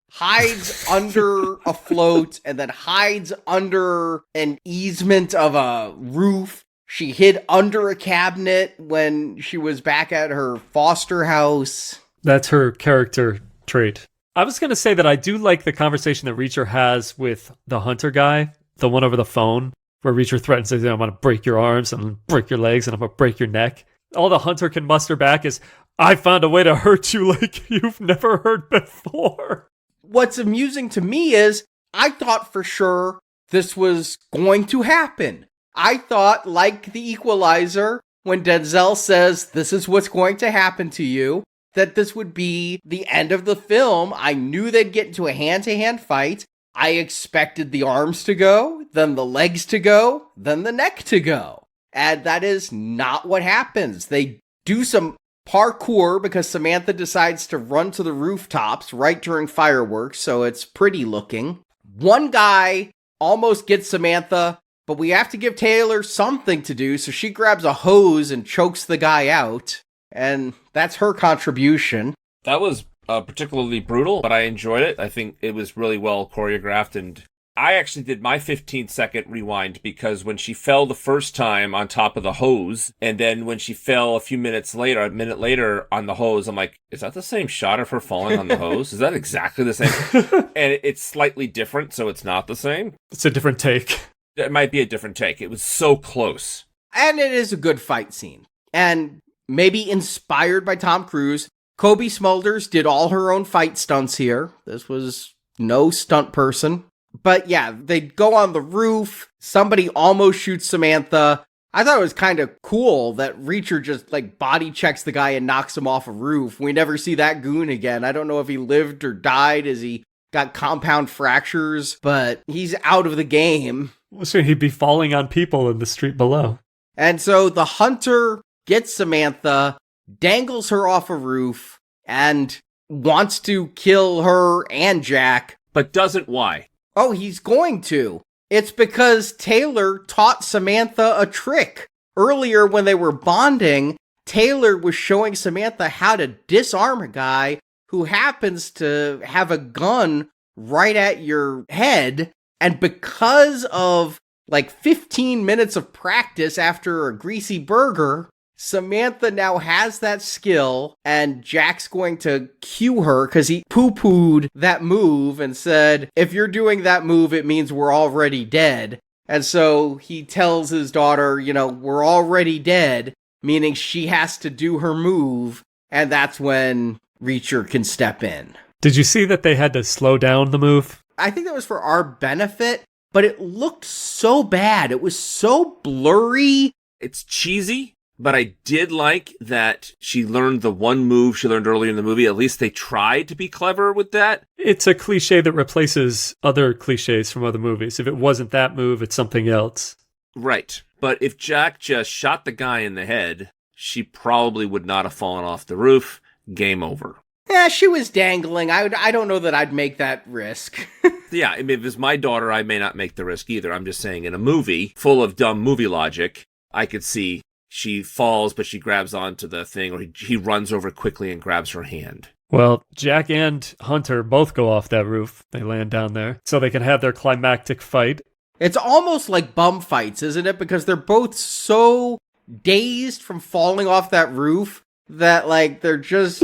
G: hides under a float and then hides under an easement of a roof. She hid under a cabinet when she was back at her foster house.
F: That's her character trait. I was going to say that I do like the conversation that Reacher has with the hunter guy, the one over the phone, where Reacher threatens to say, I'm going to break your arms and break your legs and I'm going to break your neck. All the hunter can muster back is, I found a way to hurt you like you've never heard before.
G: What's amusing to me is, I thought for sure this was going to happen. I thought, like the Equalizer, when Denzel says, this is what's going to happen to you, that this would be the end of the film. I knew they'd get into a hand-to-hand fight. I expected the arms to go, then the legs to go, then the neck to go. And that is not what happens. They do some parkour because Samantha decides to run to the rooftops right during fireworks, so it's pretty looking. One guy almost gets Samantha, but we have to give Taylor something to do, so she grabs a hose and chokes the guy out, and that's her contribution.
C: That was particularly brutal, but I enjoyed it. I think it was really well choreographed, and I actually did my 15-second rewind because when she fell the first time on top of the hose, and then when she fell a minute later on the hose, I'm like, is that the same shot of her falling on the hose? Is that exactly the same? And it's slightly different, so it's not the same.
F: It's a different take.
C: It might be a different take. It was so close.
G: And it is a good fight scene. And maybe inspired by Tom Cruise, Kobe Smulders did all her own fight stunts here. This was no stunt person. But yeah, they go on the roof. Somebody almost shoots Samantha. I thought it was kind of cool that Reacher just body checks the guy and knocks him off a roof. We never see that goon again. I don't know if he lived or died as he got compound fractures, but he's out of the game.
F: Well, sure, he'd be falling on people in the street below.
G: And so the hunter gets Samantha, dangles her off a roof, and wants to kill her and Jack.
C: But doesn't why?
G: Oh, he's going to. It's because Taylor taught Samantha a trick. Earlier, when they were bonding, Taylor was showing Samantha how to disarm a guy who happens to have a gun right at your head. And because of 15 minutes of practice after a greasy burger, Samantha now has that skill, and Jack's going to cue her because he poo-pooed that move and said, if you're doing that move, it means we're already dead. And so he tells his daughter, we're already dead, meaning she has to do her move, and that's when Reacher can step in.
F: Did you see that they had to slow down the move?
G: I think that was for our benefit, but it looked so bad. It was so blurry.
C: It's cheesy. But I did like that she learned the one move she learned earlier in the movie. At least they tried to be clever with that.
F: It's a cliche that replaces other cliches from other movies. If it wasn't that move, it's something else.
C: Right. But if Jack just shot the guy in the head, she probably would not have fallen off the roof. Game over.
G: Yeah, she was dangling. I don't know that I'd make that risk.
C: Yeah, if it was my daughter, I may not make the risk either. I'm just saying in a movie full of dumb movie logic, I could see she falls, but she grabs onto the thing, or he runs over quickly and grabs her hand.
F: Well, Jack and Hunter both go off that roof. They land down there so they can have their climactic fight.
G: It's almost like bum fights, isn't it? Because they're both so dazed from falling off that roof that they're just...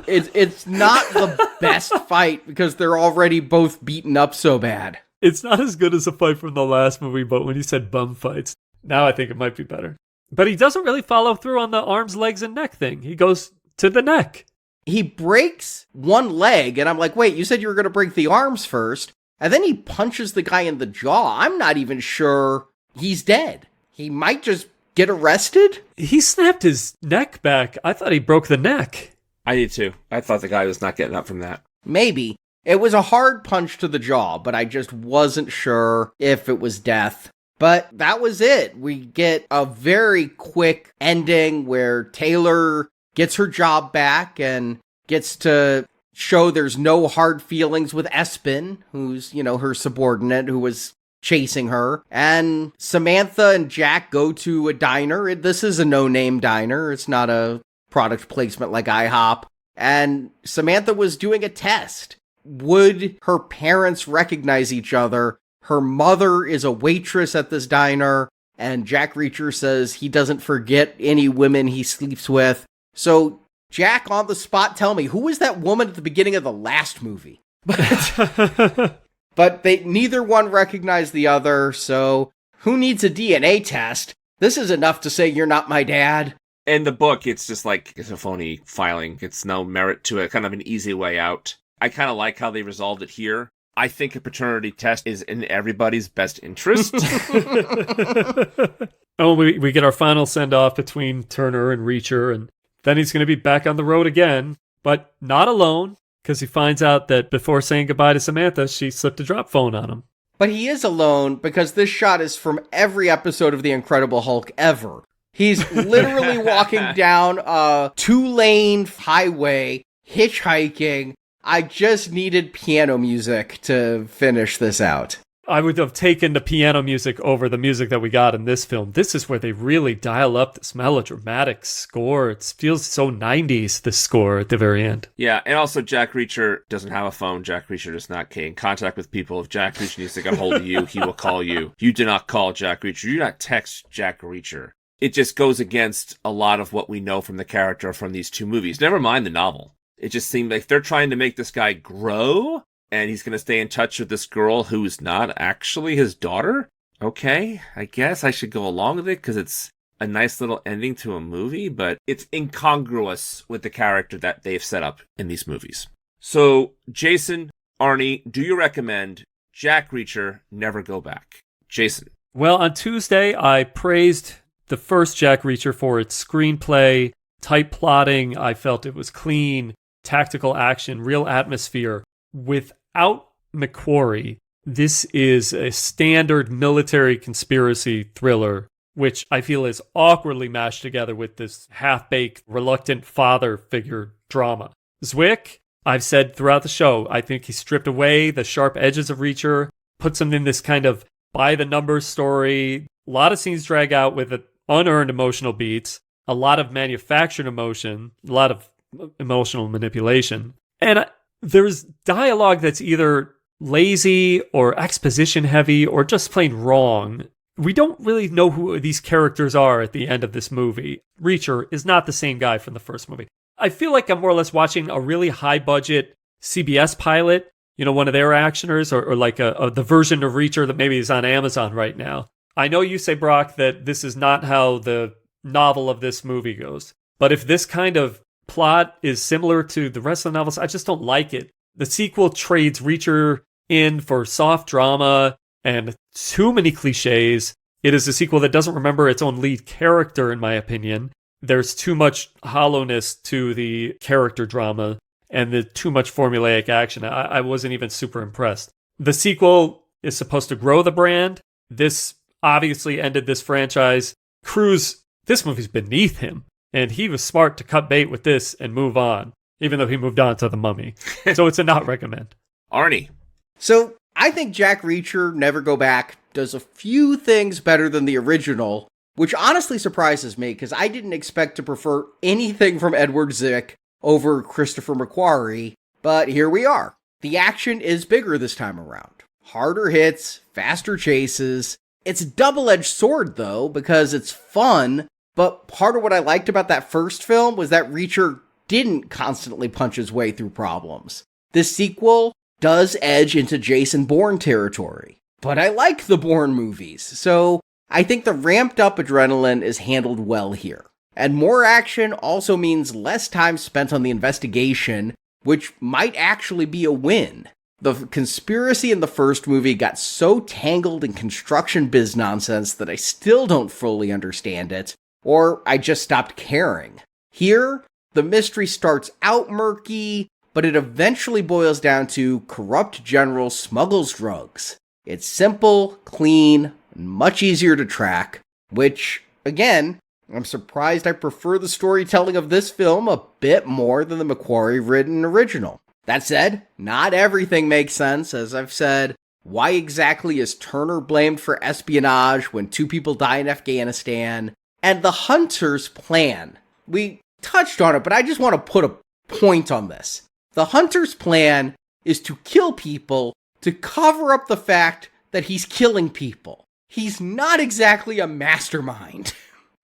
G: it's not the best fight because they're already both beaten up so bad.
F: It's not as good as a fight from the last movie, but when you said bum fights, now I think it might be better. But he doesn't really follow through on the arms, legs, and neck thing. He goes to the neck.
G: He breaks one leg, and I'm like, wait, you said you were going to break the arms first. And then he punches the guy in the jaw. I'm not even sure he's dead. He might just get arrested.
F: He snapped his neck back. I thought he broke the neck.
C: I did too. I thought the guy was not getting up from that.
G: Maybe. It was a hard punch to the jaw, but I just wasn't sure if it was death. But that was it. We get a very quick ending where Taylor gets her job back and gets to show there's no hard feelings with Espen, who's, her subordinate who was chasing her. And Samantha and Jack go to a diner. This is a no-name diner. It's not a product placement like IHOP. And Samantha was doing a test. Would her parents recognize each other? Her mother is a waitress at this diner, and Jack Reacher says he doesn't forget any women he sleeps with. So, Jack, on the spot, tell me, who was that woman at the beginning of the last movie? But neither one recognized the other, so who needs a DNA test? This is enough to say you're not my dad.
C: In the book, it's just like, it's a phony filing. It's no merit to it, kind of an easy way out. I kind of like how they resolved it here. I think a paternity test is in everybody's best interest.
F: We get our final send-off between Turner and Reacher, and then he's going to be back on the road again, but not alone, because he finds out that before saying goodbye to Samantha, she slipped a drop phone on him.
G: But he is alone because this shot is from every episode of The Incredible Hulk ever. He's literally walking down a 2-lane highway, hitchhiking. I just needed piano music to finish this out.
F: I would have taken the piano music over the music that we got in this film. This is where they really dial up this melodramatic score. It feels so 90s, this score at the very end.
C: Yeah, and also Jack Reacher doesn't have a phone. Jack Reacher does not get in contact with people. If Jack Reacher needs to get a hold of you, he will call you. You do not call Jack Reacher. You do not text Jack Reacher. It just goes against a lot of what we know from the character from these two movies. Never mind the novel. It just seemed like they're trying to make this guy grow, and he's going to stay in touch with this girl who's not actually his daughter? Okay, I guess I should go along with it because it's a nice little ending to a movie, but it's incongruous with the character that they've set up in these movies. So, Jason, Arnie, do you recommend Jack Reacher Never Go Back? Jason.
F: Well, on Tuesday, I praised the first Jack Reacher for its screenplay, tight plotting. I felt it was clean, tactical action, real atmosphere. Without McQuarrie, this is a standard military conspiracy thriller, which I feel is awkwardly mashed together with this half-baked, reluctant father figure drama. Zwick, I've said throughout the show, I think he stripped away the sharp edges of Reacher, puts him in this kind of by-the-numbers story. A lot of scenes drag out with unearned emotional beats, a lot of manufactured emotion, a lot of emotional manipulation. And there's dialogue that's either lazy or exposition heavy or just plain wrong. We don't really know who these characters are at the end of this movie. Reacher is not the same guy from the first movie. I feel like I'm more or less watching a really high-budget CBS pilot, one of their actioners, or like the version of Reacher that maybe is on Amazon right now. I know you say, Brock, that this is not how the novel of this movie goes. But if this kind of plot is similar to the rest of the novels, I just don't like it. The sequel trades Reacher in for soft drama and too many cliches. It is a sequel that doesn't remember its own lead character, in my opinion. There's too much hollowness to the character drama and the too much formulaic action. I wasn't even super impressed. The sequel is supposed to grow the brand. This obviously ended this franchise. Cruise, this movie's beneath him. And he was smart to cut bait with this and move on, even though he moved on to The Mummy. So it's a not recommend.
C: Arnie.
G: So I think Jack Reacher Never Go Back does a few things better than the original, which honestly surprises me because I didn't expect to prefer anything from Edward Zwick over Christopher McQuarrie, but here we are. The action is bigger this time around. Harder hits, faster chases. It's a double-edged sword, though, because it's fun. But part of what I liked about that first film was that Reacher didn't constantly punch his way through problems. This sequel does edge into Jason Bourne territory. But I like the Bourne movies, so I think the ramped up adrenaline is handled well here. And more action also means less time spent on the investigation, which might actually be a win. The conspiracy in the first movie got so tangled in construction biz nonsense that I still don't fully understand it. Or I just stopped caring. Here, the mystery starts out murky, but it eventually boils down to corrupt general smuggles drugs. It's simple, clean, and much easier to track, which, again, I'm surprised I prefer the storytelling of this film a bit more than the Macquarie-written original. That said, not everything makes sense. As I've said, why exactly is Turner blamed for espionage when 2 people die in Afghanistan? And the Hunter's plan. We touched on it, but I just want to put a point on this. The Hunter's plan is to kill people to cover up the fact that he's killing people. He's not exactly a mastermind,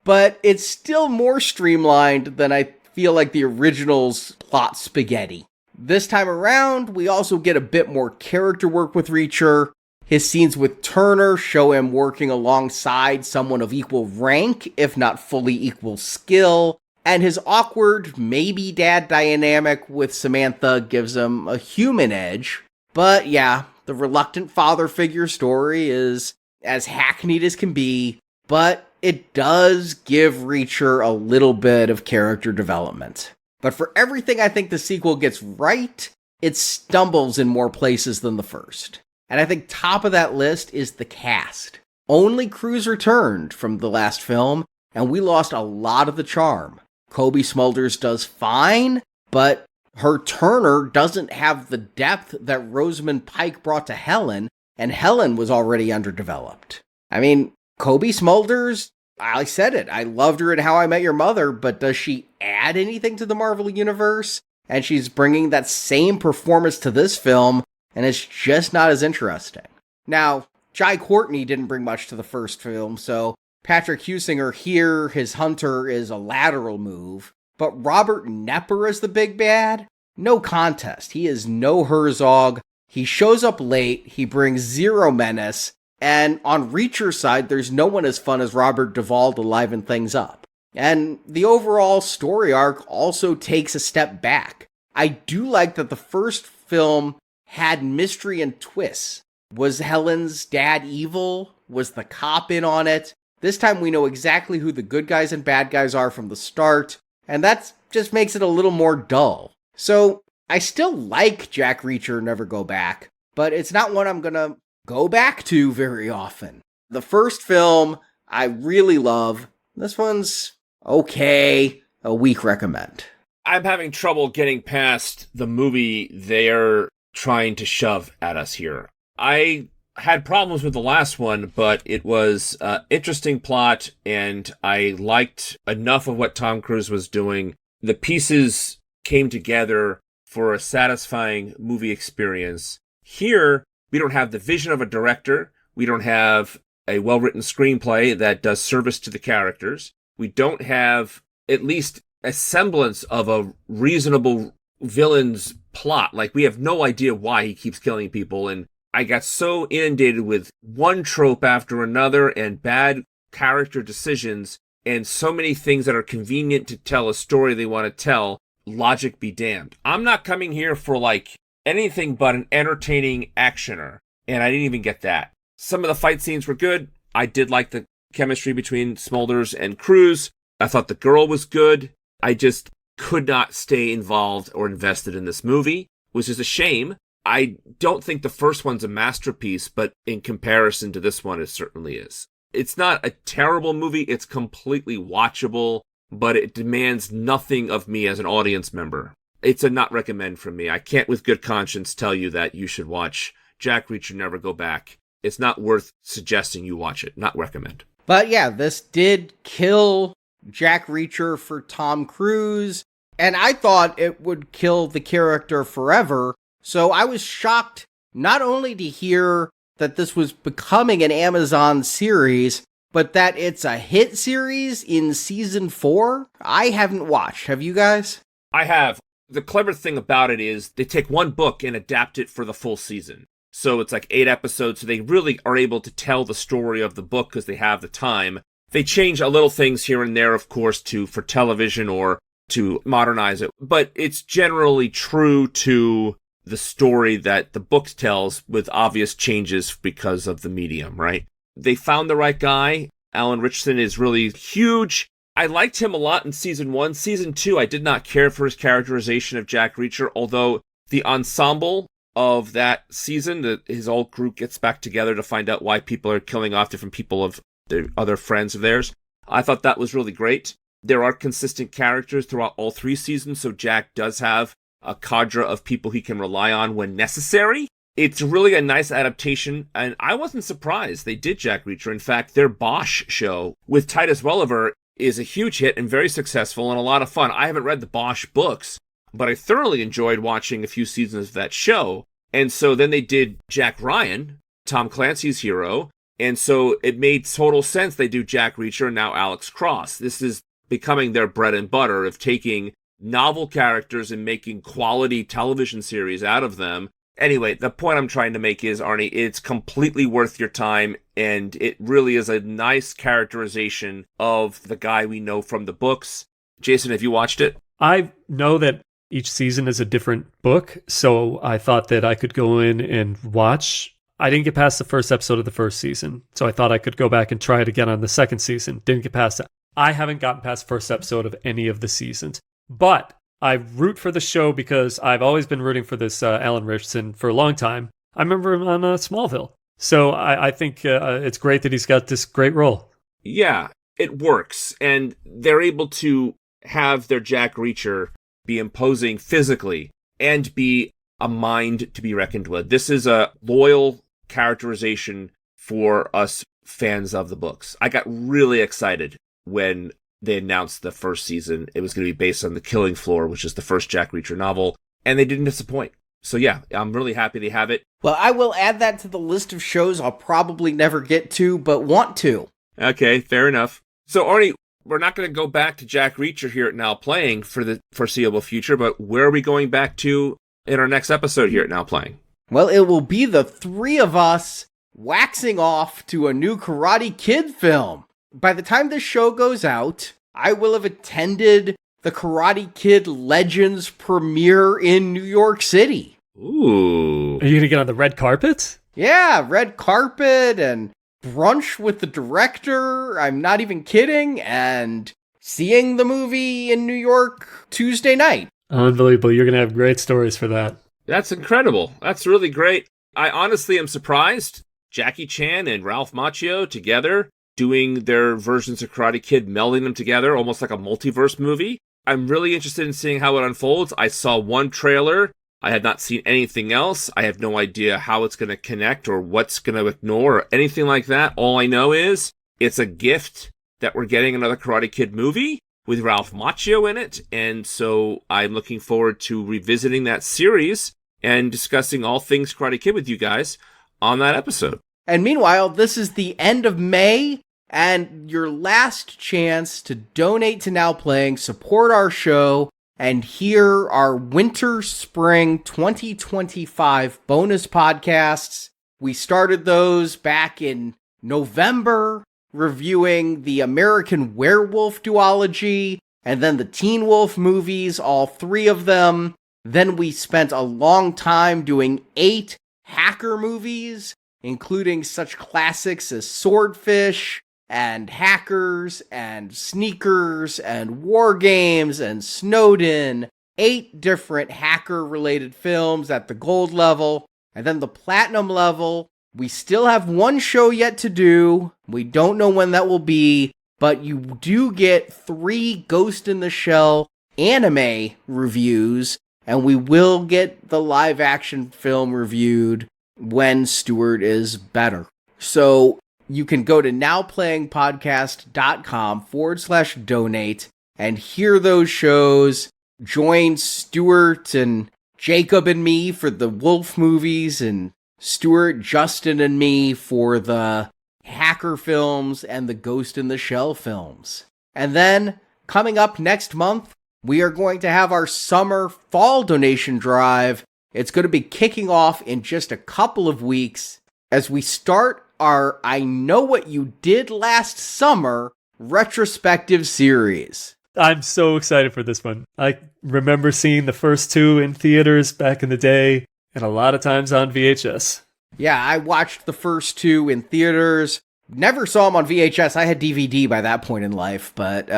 G: but it's still more streamlined than I feel like the original's plot spaghetti. This time around, we also get a bit more character work with Reacher. His scenes with Turner show him working alongside someone of equal rank, if not fully equal skill, and his awkward, maybe dad dynamic with Samantha gives him a human edge. But yeah, the reluctant father figure story is as hackneyed as can be, but it does give Reacher a little bit of character development. But for everything I think the sequel gets right, it stumbles in more places than the first. And I think top of that list is the cast. Only Cruise returned from the last film, and we lost a lot of the charm. Cobie Smulders does fine, but her Turner doesn't have the depth that Rosamund Pike brought to Helen, and Helen was already underdeveloped. I mean, Cobie Smulders, I said it, I loved her in How I Met Your Mother, but does she add anything to the Marvel Universe? And she's bringing that same performance to this film, and it's just not as interesting. Now, Jai Courtney didn't bring much to the first film, so Patrick Husinger here, his Hunter, is a lateral move. But Robert Knepper as the big bad? No contest. He is no Herzog. He shows up late, he brings zero menace, and on Reacher's side, there's no one as fun as Robert Duvall to liven things up. And the overall story arc also takes a step back. I do like that the first film had mystery and twists. Was Helen's dad evil? Was the cop in on it? This time we know exactly who the good guys and bad guys are from the start, and that just makes it a little more dull. So, I still like Jack Reacher Never Go Back, but it's not one I'm gonna go back to very often. The first film, I really love. This one's okay, a weak recommend.
C: I'm having trouble getting past the movie they're trying to shove at us here. I had problems with the last one, but it was an interesting plot, and I liked enough of what Tom Cruise was doing. The pieces came together for a satisfying movie experience. Here, we don't have the vision of a director. We don't have a well-written screenplay that does service to the characters. We don't have at least a semblance of a reasonable villain's plot. Like, we have no idea why he keeps killing people, and I got so inundated with one trope after another and bad character decisions and so many things that are convenient to tell a story they want to tell. Logic be damned. I'm not coming here for like anything but an entertaining actioner, and I didn't even get that. Some of the fight scenes were good. I did like the chemistry between Smulders and Cruise. I thought the girl was good. I just could not stay involved or invested in this movie, which is a shame. I don't think the first one's a masterpiece, but in comparison to this one, it certainly is. It's not a terrible movie. It's completely watchable, but it demands nothing of me as an audience member. It's a not recommend from me. I can't with good conscience tell you that you should watch Jack Reacher Never Go Back. It's not worth suggesting you watch it. Not recommend.
G: But yeah, this did kill Jack Reacher for Tom Cruise, and I thought it would kill the character forever. So I was shocked not only to hear that this was becoming an Amazon series, but that it's a hit series in season 4. I haven't watched. Have you guys?
C: I have. The clever thing about it is they take one book and adapt it for the full season. So it's like 8 episodes, so they really are able to tell the story of the book because they have the time. They change a little things here and there, of course, for television or to modernize it, but it's generally true to the story that the book tells with obvious changes because of the medium, right? They found the right guy. Alan Ritchson is really huge. I liked him a lot in season 1. Season 2, I did not care for his characterization of Jack Reacher, although the ensemble of that season, his old group gets back together to find out why people are killing off different people of their other friends of theirs. I thought that was really great. There are consistent characters throughout all 3 seasons, so Jack does have a cadre of people he can rely on when necessary. It's really a nice adaptation, and I wasn't surprised they did Jack Reacher. In fact, their Bosch show with Titus Welliver is a huge hit and very successful and a lot of fun. I haven't read the Bosch books, but I thoroughly enjoyed watching a few seasons of that show. And so then they did Jack Ryan, Tom Clancy's hero, and so it made total sense they do Jack Reacher and now Alex Cross. This is becoming their bread and butter of taking novel characters and making quality television series out of them. Anyway, the point I'm trying to make is, Arnie, it's completely worth your time, and it really is a nice characterization of the guy we know from the books. Jason, have you watched it?
F: I know that each season is a different book, so I thought that I could go in and watch. I didn't get past the first episode of the first season, so I thought I could go back and try it again on the second season. Didn't get past that. I haven't gotten past the first episode of any of the seasons, but I root for the show because I've always been rooting for this Alan Richardson for a long time. I remember him on Smallville. So I think it's great that he's got this great role.
C: Yeah, it works. And they're able to have their Jack Reacher be imposing physically and be a mind to be reckoned with. This is a loyal characterization for us fans of the books. I got really excited when they announced the first season. It was going to be based on The Killing Floor, which is the first Jack Reacher novel, and they didn't disappoint. So yeah, I'm really happy they have it.
G: Well, I will add that to the list of shows I'll probably never get to, but want to.
C: Okay, fair enough. So Arnie, we're not going to go back to Jack Reacher here at Now Playing for the foreseeable future, but where are we going back to in our next episode here at Now Playing?
G: Well, it will be the 3 of us waxing off to a new Karate Kid film. By the time this show goes out, I will have attended the Karate Kid Legends premiere in New York City.
C: Ooh.
F: Are you going to get on the red carpet?
G: Yeah, red carpet and brunch with the director. I'm not even kidding. And seeing the movie in New York Tuesday night.
F: Unbelievable. You're going to have great stories for that.
C: That's incredible. That's really great. I honestly am surprised. Jackie Chan and Ralph Macchio together doing their versions of Karate Kid, melding them together, almost like a multiverse movie. I'm really interested in seeing how it unfolds. I saw one trailer. I had not seen anything else. I have no idea how it's going to connect or what's going to ignore or anything like that. All I know is it's a gift that we're getting another Karate Kid movie with Ralph Macchio in it. And so I'm looking forward to revisiting that series and discussing all things Karate Kid with you guys on that episode.
G: And meanwhile, this is the end of May, and your last chance to donate to Now Playing, support our show, and hear our winter-spring 2025 bonus podcasts. We started those back in November, reviewing the American Werewolf duology, and then the Teen Wolf movies, all 3 of them. Then we spent a long time doing 8 hacker movies, including such classics as Swordfish, and Hackers, and Sneakers, and War Games, and Snowden. 8 different hacker-related films at the gold level, and then the platinum level. We still have 1 show yet to do. We don't know when that will be, but you do get 3 Ghost in the Shell anime reviews, and we will get the live-action film reviewed when Stuart is better. So you can go to nowplayingpodcast.com/donate and hear those shows. Join Stuart and Jacob and me for the Wolf movies, and Stuart, Justin, and me for the Hacker films and the Ghost in the Shell films. And then, coming up next month, we are going to have our summer-fall donation drive. It's going to be kicking off in just a couple of weeks as we start our I Know What You Did Last Summer retrospective series.
F: I'm so excited for this one. I remember seeing the first 2 in theaters back in the day, and a lot of times on VHS.
G: Yeah, I watched the first 2 in theaters, Never saw them on VHS. I had DVD by that point in life, but,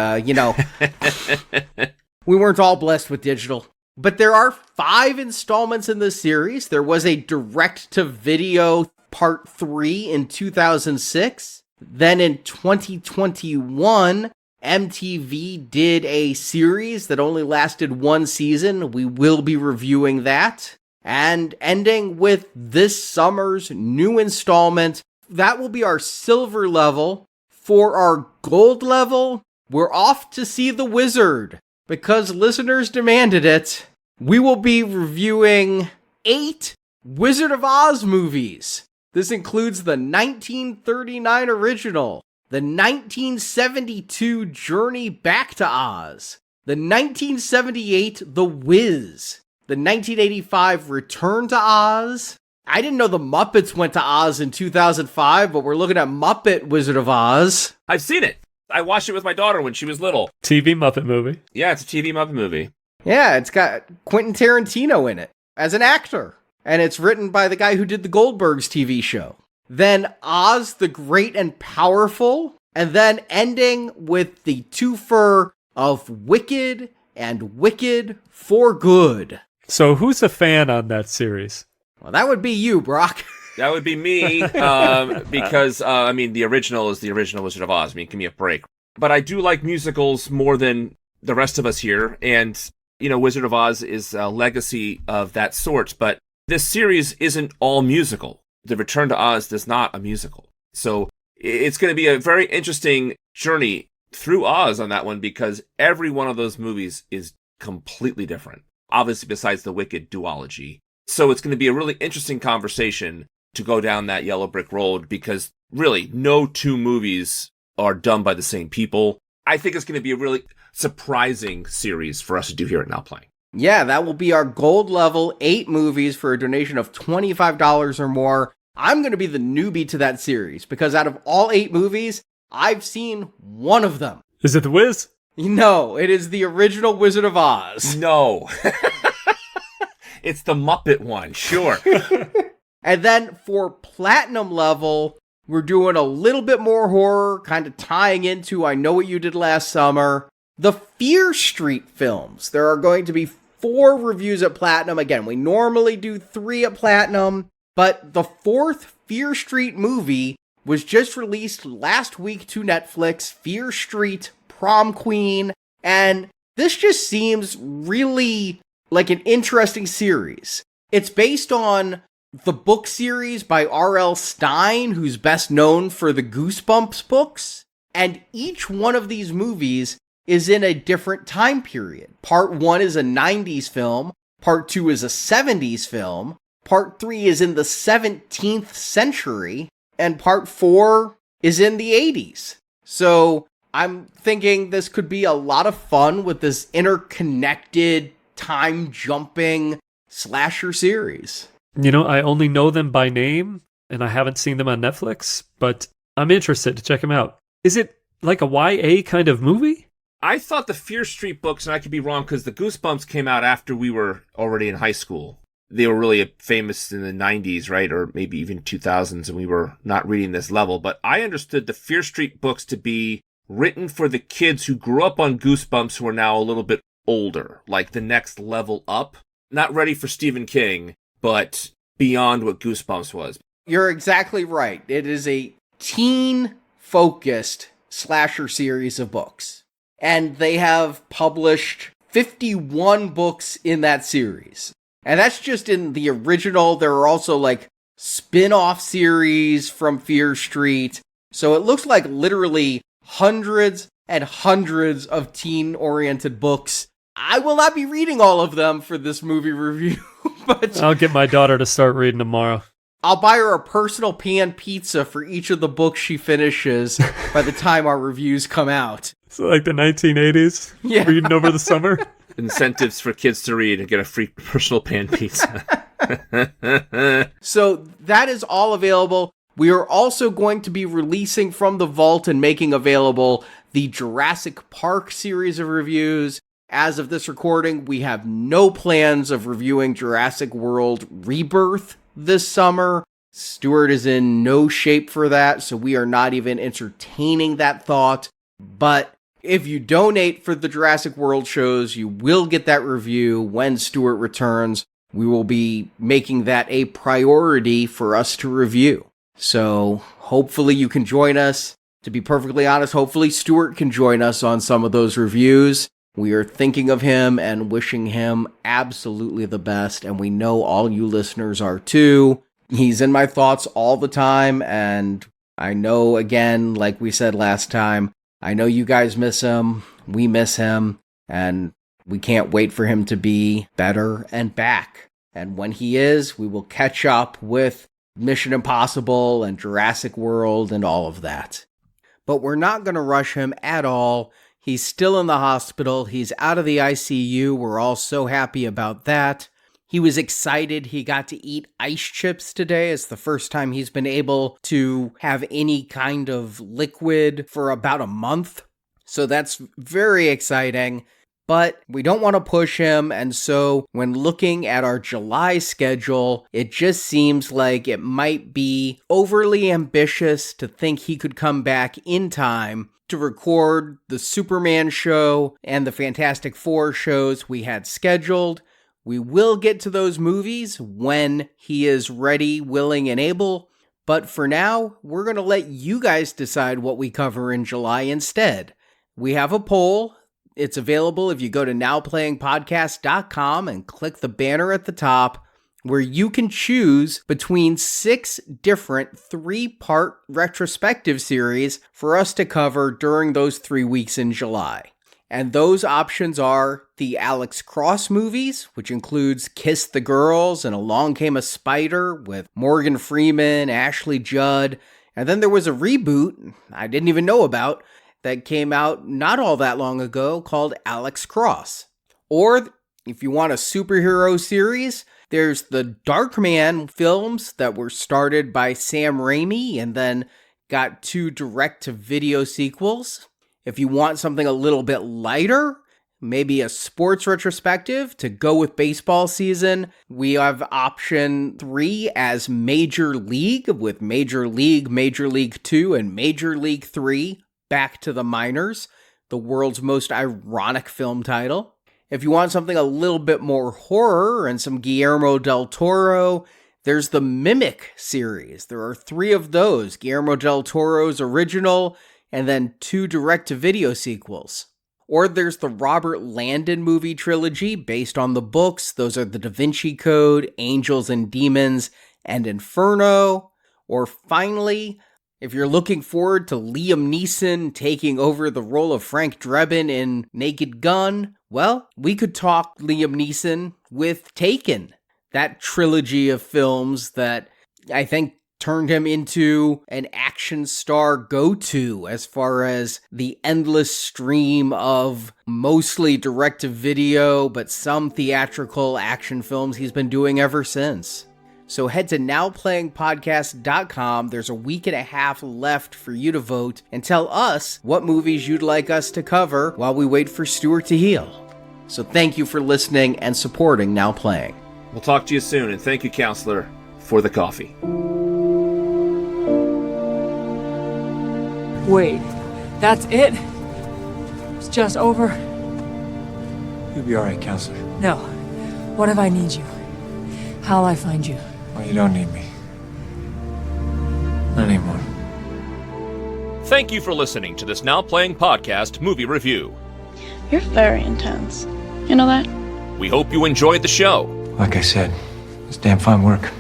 G: we weren't all blessed with digital. But there are 5 installments in this series. There was a direct-to-video Part 3 in 2006. Then in 2021, MTV did a series that only lasted 1 season. We will be reviewing that. And ending with this summer's new installment, that will be our silver level. For our gold level, we're off to see The Wizard. Because listeners demanded it, we will be reviewing 8 Wizard of Oz movies. This includes the 1939 original, the 1972 Journey Back to Oz, the 1978 The Wiz, the 1985 Return to Oz. I didn't know the Muppets went to Oz in 2005, but we're looking at Muppet Wizard of Oz.
C: I've seen it. I watched it with my daughter when she was little.
F: TV Muppet movie.
C: Yeah, it's a TV Muppet movie.
G: Yeah, it's got Quentin Tarantino in it as an actor. And it's written by the guy who did the Goldbergs TV show. Then Oz the Great and Powerful. And then ending with the twofer of Wicked and Wicked for Good.
F: So who's a fan on that series?
G: Well, that would be you, Brock.
C: That would be me, because, the original is the original Wizard of Oz. Give me a break. But I do like musicals more than the rest of us here, and, Wizard of Oz is a legacy of that sort, but this series isn't all musical. The Return to Oz is not a musical. So it's going to be a very interesting journey through Oz on that one, because every one of those movies is completely different, obviously besides the Wicked duology. So it's going to be a really interesting conversation to go down that yellow brick road, because really no 2 movies are done by the same people. I think it's going to be a really surprising series for us to do here at Now Playing.
G: Yeah, that will be our gold level 8 movies for a donation of $25 or more. I'm going to be the newbie to that series, because out of all 8 movies, I've seen one of them.
F: Is it The Wiz?
G: No, it is the original Wizard of Oz.
C: No. It's the Muppet one, sure.
G: And then for platinum level, we're doing a little bit more horror, kind of tying into I Know What You Did Last Summer. The Fear Street films. There are going to be 4 reviews at platinum. Again, we normally do 3 at platinum, but the 4th Fear Street movie was just released last week to Netflix, Fear Street Prom Queen, and this just seems really like an interesting series. It's based on the book series by R.L. Stine, who's best known for the Goosebumps books, and each one of these movies is in a different time period. Part 1 is a 90s film, Part 2 is a 70s film, Part 3 is in the 17th century, and Part 4 is in the 80s. So I'm thinking this could be a lot of fun with this interconnected, time-jumping slasher series.
F: I only know them by name, and I haven't seen them on Netflix, but I'm interested to check them out. Is it like a YA kind of movie?
C: I thought the Fear Street books, and I could be wrong, because the Goosebumps came out after we were already in high school. They were really famous in the 90s, right? Or maybe even 2000s, and we were not reading this level. But I understood the Fear Street books to be written for the kids who grew up on Goosebumps who are now a little bit older, like the next level up. Not ready for Stephen King, but beyond what Goosebumps was.
G: You're exactly right. It is a teen-focused slasher series of books. And they have published 51 books in that series. And that's just in the original. There are also like spin-off series from Fear Street. So it looks like literally hundreds and hundreds of teen-oriented books. I will not be reading all of them for this movie review, but
F: I'll get my daughter to start reading tomorrow.
G: I'll buy her a personal pan pizza for each of the books she finishes by the time our reviews come out.
F: So like the 1980s?
G: Yeah.
F: Reading over the summer?
C: Incentives for kids to read and get a free personal pan pizza.
G: So that is all available. We are also going to be releasing from the vault and making available the Jurassic Park series of reviews. As of this recording, we have no plans of reviewing Jurassic World Rebirth this summer, Stuart is in no shape for that, so we are not even entertaining that thought. But if you donate for the Jurassic World shows, you will get that review when Stuart returns. We will be making that a priority for us to review. So hopefully you can join us. To be perfectly honest, hopefully Stuart can join us on some of those reviews. We are thinking of him and wishing him absolutely the best, and we know all you listeners are too. He's in my thoughts all the time, and I know, again, like we said last time, I know you guys miss him, we miss him, and we can't wait for him to be better and back. And when he is, we will catch up with Mission Impossible and Jurassic World and all of that. But we're not going to rush him at all. He's still in the hospital. He's out of the ICU. We're all so happy about that. He was excited he got to eat ice chips today. It's the first time he's been able to have any kind of liquid for about a month. So that's very exciting. But we don't want to push him, and so when looking at our July schedule, it just seems like it might be overly ambitious to think he could come back in time to record the Superman show and the Fantastic Four shows we had scheduled. We will get to those movies when he is ready, willing, and able, but for now, we're going to let you guys decide what we cover in July instead. We have a poll. It's available if you go to nowplayingpodcast.com and click the banner at the top, where you can choose between 6 different 3-part retrospective series for us to cover during those 3 weeks in July. And those options are the Alex Cross movies, which includes Kiss the Girls and Along Came a Spider with Morgan Freeman, Ashley Judd, and then there was a reboot I didn't even know about that came out not all that long ago called Alex Cross. Or if you want a superhero series, there's the Darkman films that were started by Sam Raimi and then got 2 direct-to-video sequels. If you want something a little bit lighter, maybe a sports retrospective to go with baseball season, we have option 3 as Major League, with Major League, Major League 2, and Major League 3, Back to the Minors, the world's most ironic film title. If you want something a little bit more horror and some Guillermo del Toro, there's the Mimic series. There are 3 of those, Guillermo del Toro's original, and then 2 direct-to-video sequels. Or there's the Robert Landon movie trilogy based on the books. Those are The Da Vinci Code, Angels and Demons, and Inferno. Or finally, if you're looking forward to Liam Neeson taking over the role of Frank Drebin in Naked Gun, well, we could talk Liam Neeson with Taken, that trilogy of films that I think turned him into an action star go-to as far as the endless stream of mostly direct-to-video, but some theatrical action films he's been doing ever since. So head to nowplayingpodcast.com. There's a week and a half left for you to vote and tell us what movies you'd like us to cover while we wait for Stuart to heal. So thank you for listening and supporting Now Playing.
C: We'll talk to you soon, and thank you, Counselor, for the coffee.
H: Wait, that's it? It's just over?
I: You'll be alright, Counselor.
H: No. What if I need you? How'll I find you?
I: Well, you don't need me. Not anymore.
J: Thank you for listening to this Now Playing Podcast movie review.
K: You're very intense. You know that?
J: We hope you enjoyed the show.
I: Like I said, it's damn fine work.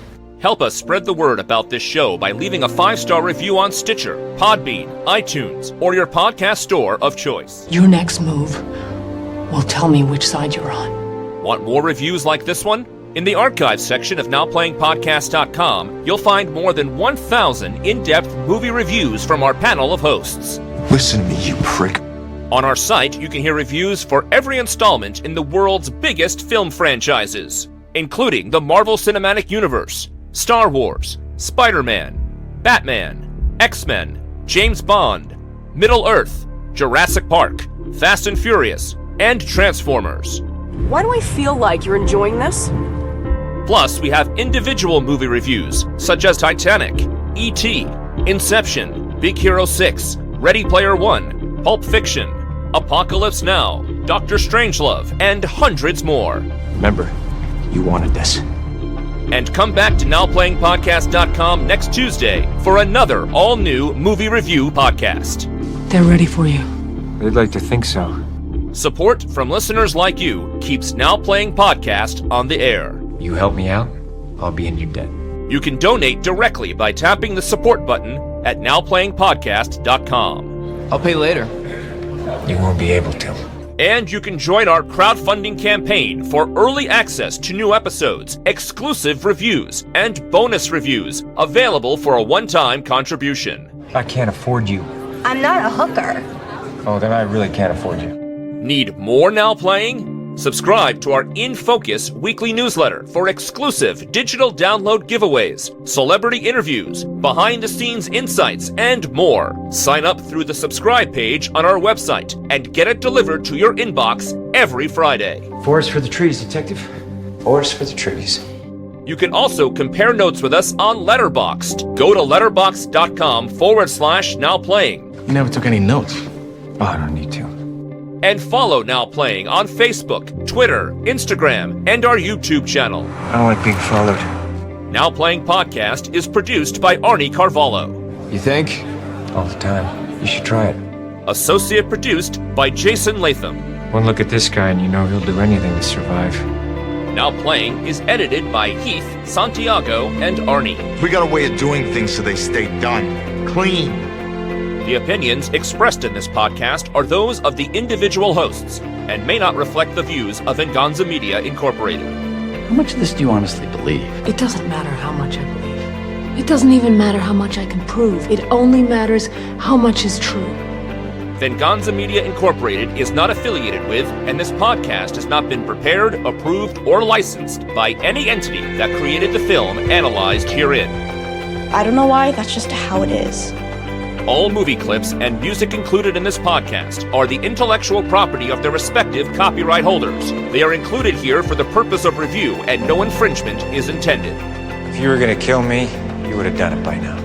J: Help us spread the word about this show by leaving a 5-star review on Stitcher, Podbean, iTunes, or your podcast store of choice.
H: Your next move will tell me which side you're on.
J: Want more reviews like this one? In the archives section of NowPlayingPodcast.com, you'll find more than 1,000 in-depth movie reviews from our panel of hosts.
I: Listen to me, you prick.
J: On our site, you can hear reviews for every installment in the world's biggest film franchises, including the Marvel Cinematic Universe, Star Wars, Spider-Man, Batman, X-Men, James Bond, Middle-earth, Jurassic Park, Fast and Furious, and Transformers.
L: Why do I feel like you're enjoying this?
J: Plus, we have individual movie reviews, such as Titanic, E.T., Inception, Big Hero 6, Ready Player One, Pulp Fiction, Apocalypse Now, Doctor Strangelove, and hundreds more.
I: Remember, you wanted this.
J: And come back to NowPlayingPodcast.com next Tuesday for another all-new movie review podcast.
H: They're ready for you.
I: They'd like to think so.
J: Support from listeners like you keeps Now Playing Podcast on the air.
I: You help me out, I'll be in your debt.
J: You can donate directly by tapping the support button at NowPlayingPodcast.com.
E: I'll pay later.
I: You won't be able to.
J: And you can join our crowdfunding campaign for early access to new episodes, exclusive reviews, and bonus reviews available for a one-time contribution.
I: I can't afford you.
L: I'm not a hooker.
I: Oh, then I really can't afford you.
J: Need more Now Playing? Subscribe to our In Focus weekly newsletter for exclusive digital download giveaways, celebrity interviews, behind-the-scenes insights, and more. Sign up through the subscribe page on our website and get it delivered to your inbox every Friday.
I: Forest for the trees, Detective. Forest for the trees.
J: You can also compare notes with us on Letterboxd. Go to letterboxd.com/nowplaying.
A: You never took any notes.
I: Oh, I don't need to.
J: And follow Now Playing on Facebook, Twitter, Instagram, and our YouTube channel.
I: I don't like being followed.
J: Now Playing Podcast is produced by Arnie Carvalho.
I: You think? All the time. You should try it.
J: Associate produced by Jason Latham.
I: One look at this guy and you know he'll do anything to survive.
J: Now Playing is edited by Heath, Santiago, and Arnie.
M: We got a way of doing things so they stay done. Clean.
J: The opinions expressed in this podcast are those of the individual hosts and may not reflect the views of Venganza Media Incorporated.
B: How much of this do you honestly believe?
H: It doesn't matter how much I believe. It doesn't even matter how much I can prove. It only matters how much is true.
J: Venganza Media Incorporated is not affiliated with, and this podcast has not been prepared, approved, or licensed by any entity that created the film analyzed herein.
K: I don't know why, that's just how it is.
J: All movie clips and music included in this podcast are the intellectual property of their respective copyright holders. They are included here for the purpose of review, and no infringement is intended.
I: If you were gonna kill me, you would have done it by now.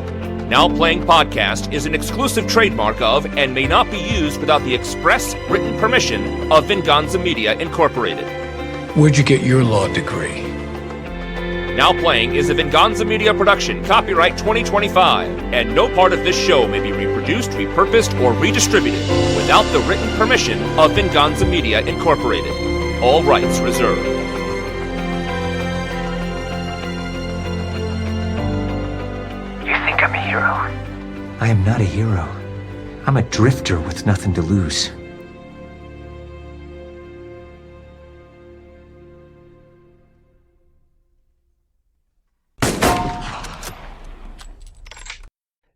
J: Now Playing Podcast is an exclusive trademark of and may not be used without the express written permission of Venganza Media Incorporated.
M: Where'd you get your law degree?
J: Now Playing is a Venganza Media production, copyright 2025, and no part of this show may be reproduced, repurposed, or redistributed without the written permission of Venganza Media Incorporated. All rights reserved.
E: You think I'm a hero?
I: I am not a hero. I'm a drifter with nothing to lose.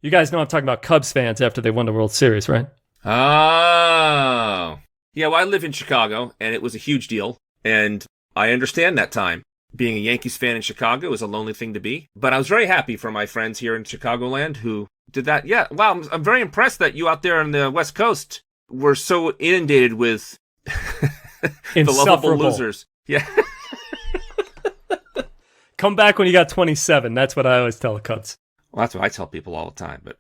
F: You guys know I'm talking about Cubs fans after they won the World Series, right?
C: Oh. Yeah, well, I live in Chicago, and it was a huge deal. And I understand that time. Being a Yankees fan in Chicago is a lonely thing to be. But I was very happy for my friends here in Chicagoland who did that. Yeah, wow, I'm very impressed that you out there on the West Coast were so inundated with the lovable losers. Yeah.
F: Come back when you got 27. That's what I always tell the Cubs.
C: Well, that's what I tell people all the time, but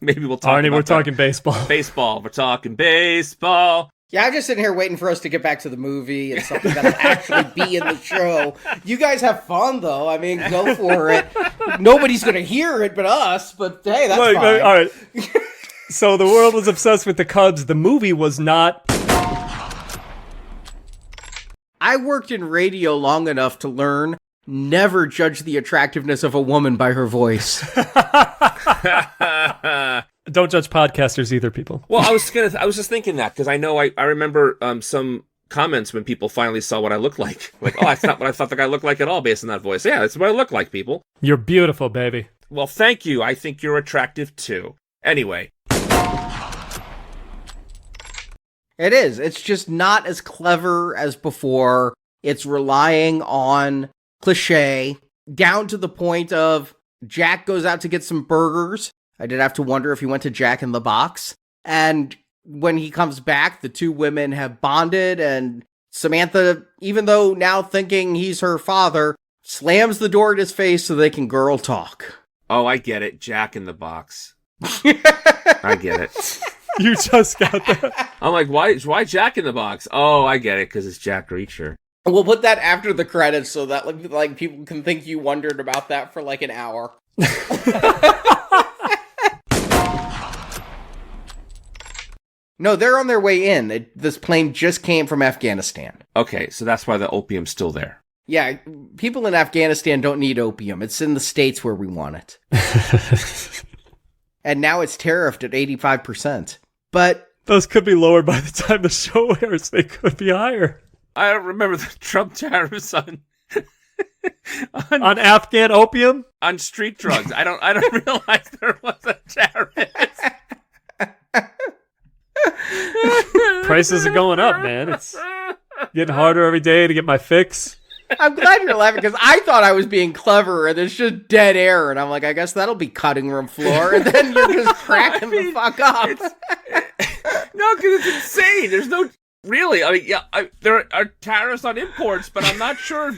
C: maybe we'll talk
F: Arnie,
C: about
F: we're talking baseball.
C: Baseball. We're talking baseball.
G: Yeah, I'm just sitting here waiting for us to get back to the movie and something that'll actually be in the show. You guys have fun, though. I mean, go for it. Nobody's going to hear it but us, but hey, that's fine.
F: All right. So the world was obsessed with the Cubs. The movie was not.
G: I worked in radio long enough to learn never judge the attractiveness of a woman by her voice.
F: Don't judge podcasters either, people.
C: Well, I was just thinking that because I know I remember some comments when people finally saw what I look like. Like, oh, that's not what I thought the guy looked like at all based on that voice. Yeah, that's what I look like, people.
F: You're beautiful, baby.
C: Well, thank you. I think you're attractive too. Anyway.
G: It is. It's just not as clever as before. It's relying on cliche down to the point of Jack goes out to get some burgers. I did have to wonder if he went to Jack in the Box. And when he comes back, the two women have bonded and Samantha, even though now thinking he's her father, slams the door in his face so they can girl talk.
C: Oh, I get it. Jack in the Box. I get it.
F: You just got that.
C: I'm like, why Jack in the Box? Oh, I get it, because it's Jack Reacher.
G: We'll put that after the credits so that like people can think you wondered about that for like an hour. No, they're on their way in. This plane just came from Afghanistan.
C: Okay, so that's why the opium's still there.
G: Yeah, people in Afghanistan don't need opium. It's in the States where we want it. And now it's tariffed at 85%. But
F: those could be lower by the time the show airs. They could be higher.
C: I don't remember the Trump tariffs on
F: Afghan opium?
C: On street drugs. I don't realize there was a tariff.
F: Prices are going up, man. It's getting harder every day to get my fix.
G: I'm glad you're laughing because I thought I was being clever and it's just dead air. And I'm like, I guess that'll be cutting room floor. And then you're just cracking the fuck up.
C: No, because it's insane. There's no... Really, I mean, yeah, there are tariffs on imports, but I'm not sure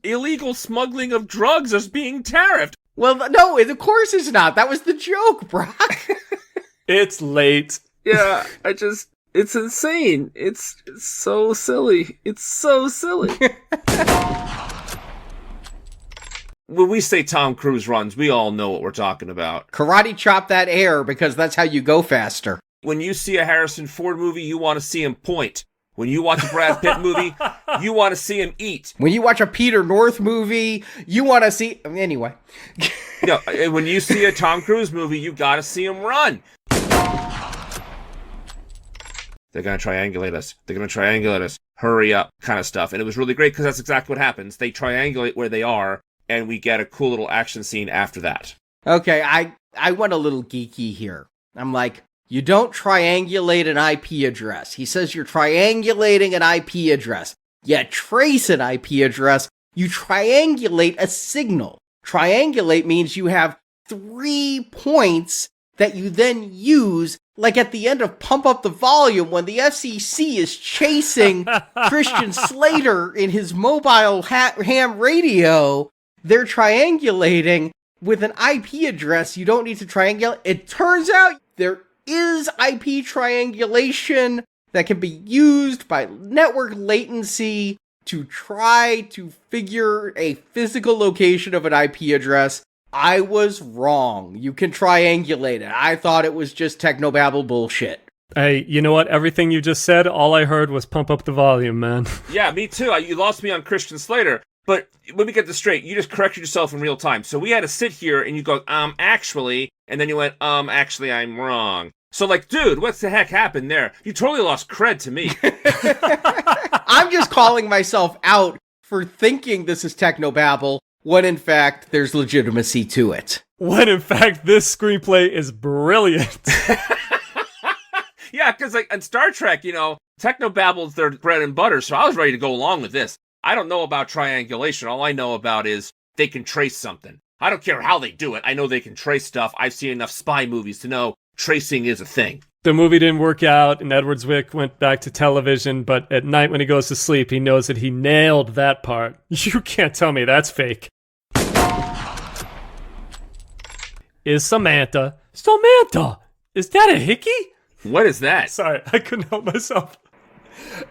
C: illegal smuggling of drugs is being tariffed.
G: Well, no, of course it's not. That was the joke, Brock.
F: It's late.
C: Yeah, it's insane. It's so silly. It's so silly. When we say Tom Cruise runs, we all know what we're talking about.
G: Karate chop that air because that's how you go faster.
C: When you see a Harrison Ford movie, you want to see him point. When you watch a Brad Pitt movie, you want to see him eat.
G: When you watch a Peter North movie, you want to see... Anyway.
C: No, when you see a Tom Cruise movie, you got to see him run. They're going to triangulate us. They're going to triangulate us. Hurry up, kind of stuff. And it was really great because that's exactly what happens. They triangulate where they are, and we get a cool little action scene after that.
G: Okay, I went a little geeky here. I'm like... You don't triangulate an IP address. He says you're triangulating an IP address. You trace an IP address. You triangulate a signal. Triangulate means you have 3 points that you then use, like at the end of Pump Up the Volume when the FCC is chasing Christian Slater in his mobile ham radio. They're triangulating with an IP address. You don't need to triangulate. It turns out there is IP triangulation that can be used by network latency to try to figure a physical location of an IP address. I was wrong. You can triangulate it. I thought it was just technobabble bullshit.
F: Hey, you know what? Everything you just said, all I heard was Pump Up the Volume, man.
C: Yeah, me too. You lost me on Christian Slater. But let me get this straight. You just corrected yourself in real time. So we had to sit here and you go, actually, and then you went, actually, I'm wrong. So, like, dude, what the heck happened there? You totally lost cred to me.
G: I'm just calling myself out for thinking this is technobabble, when in fact, there's legitimacy to it.
F: When in fact, this screenplay is brilliant.
C: Yeah, because, like, on Star Trek, technobabble is their bread and butter, so I was ready to go along with this. I don't know about triangulation. All I know about is they can trace something. I don't care how they do it. I know they can trace stuff. I've seen enough spy movies to know tracing is a thing.
F: The movie didn't work out, and Edward Zwick went back to television, but at night when he goes to sleep, he knows that he nailed that part. You can't tell me that's fake. Is Samantha? Samantha! Is that a hickey?
C: What is that?
F: Sorry, I couldn't help myself.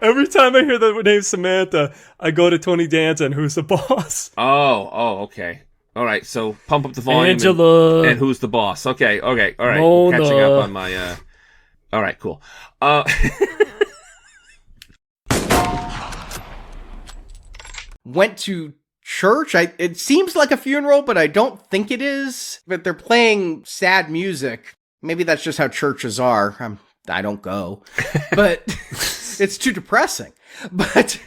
F: Every time I hear the name Samantha, I go to Tony Danza and Who's the Boss?
C: Oh, okay. All right, so Pump Up the Volume
F: Angela.
C: And Who's the Boss? Okay, all right.
F: Mona.
C: Catching up on my... All right, cool.
G: Went to church. It seems like a funeral, but I don't think it is. But they're playing sad music. Maybe that's just how churches are. I don't go. But it's too depressing. But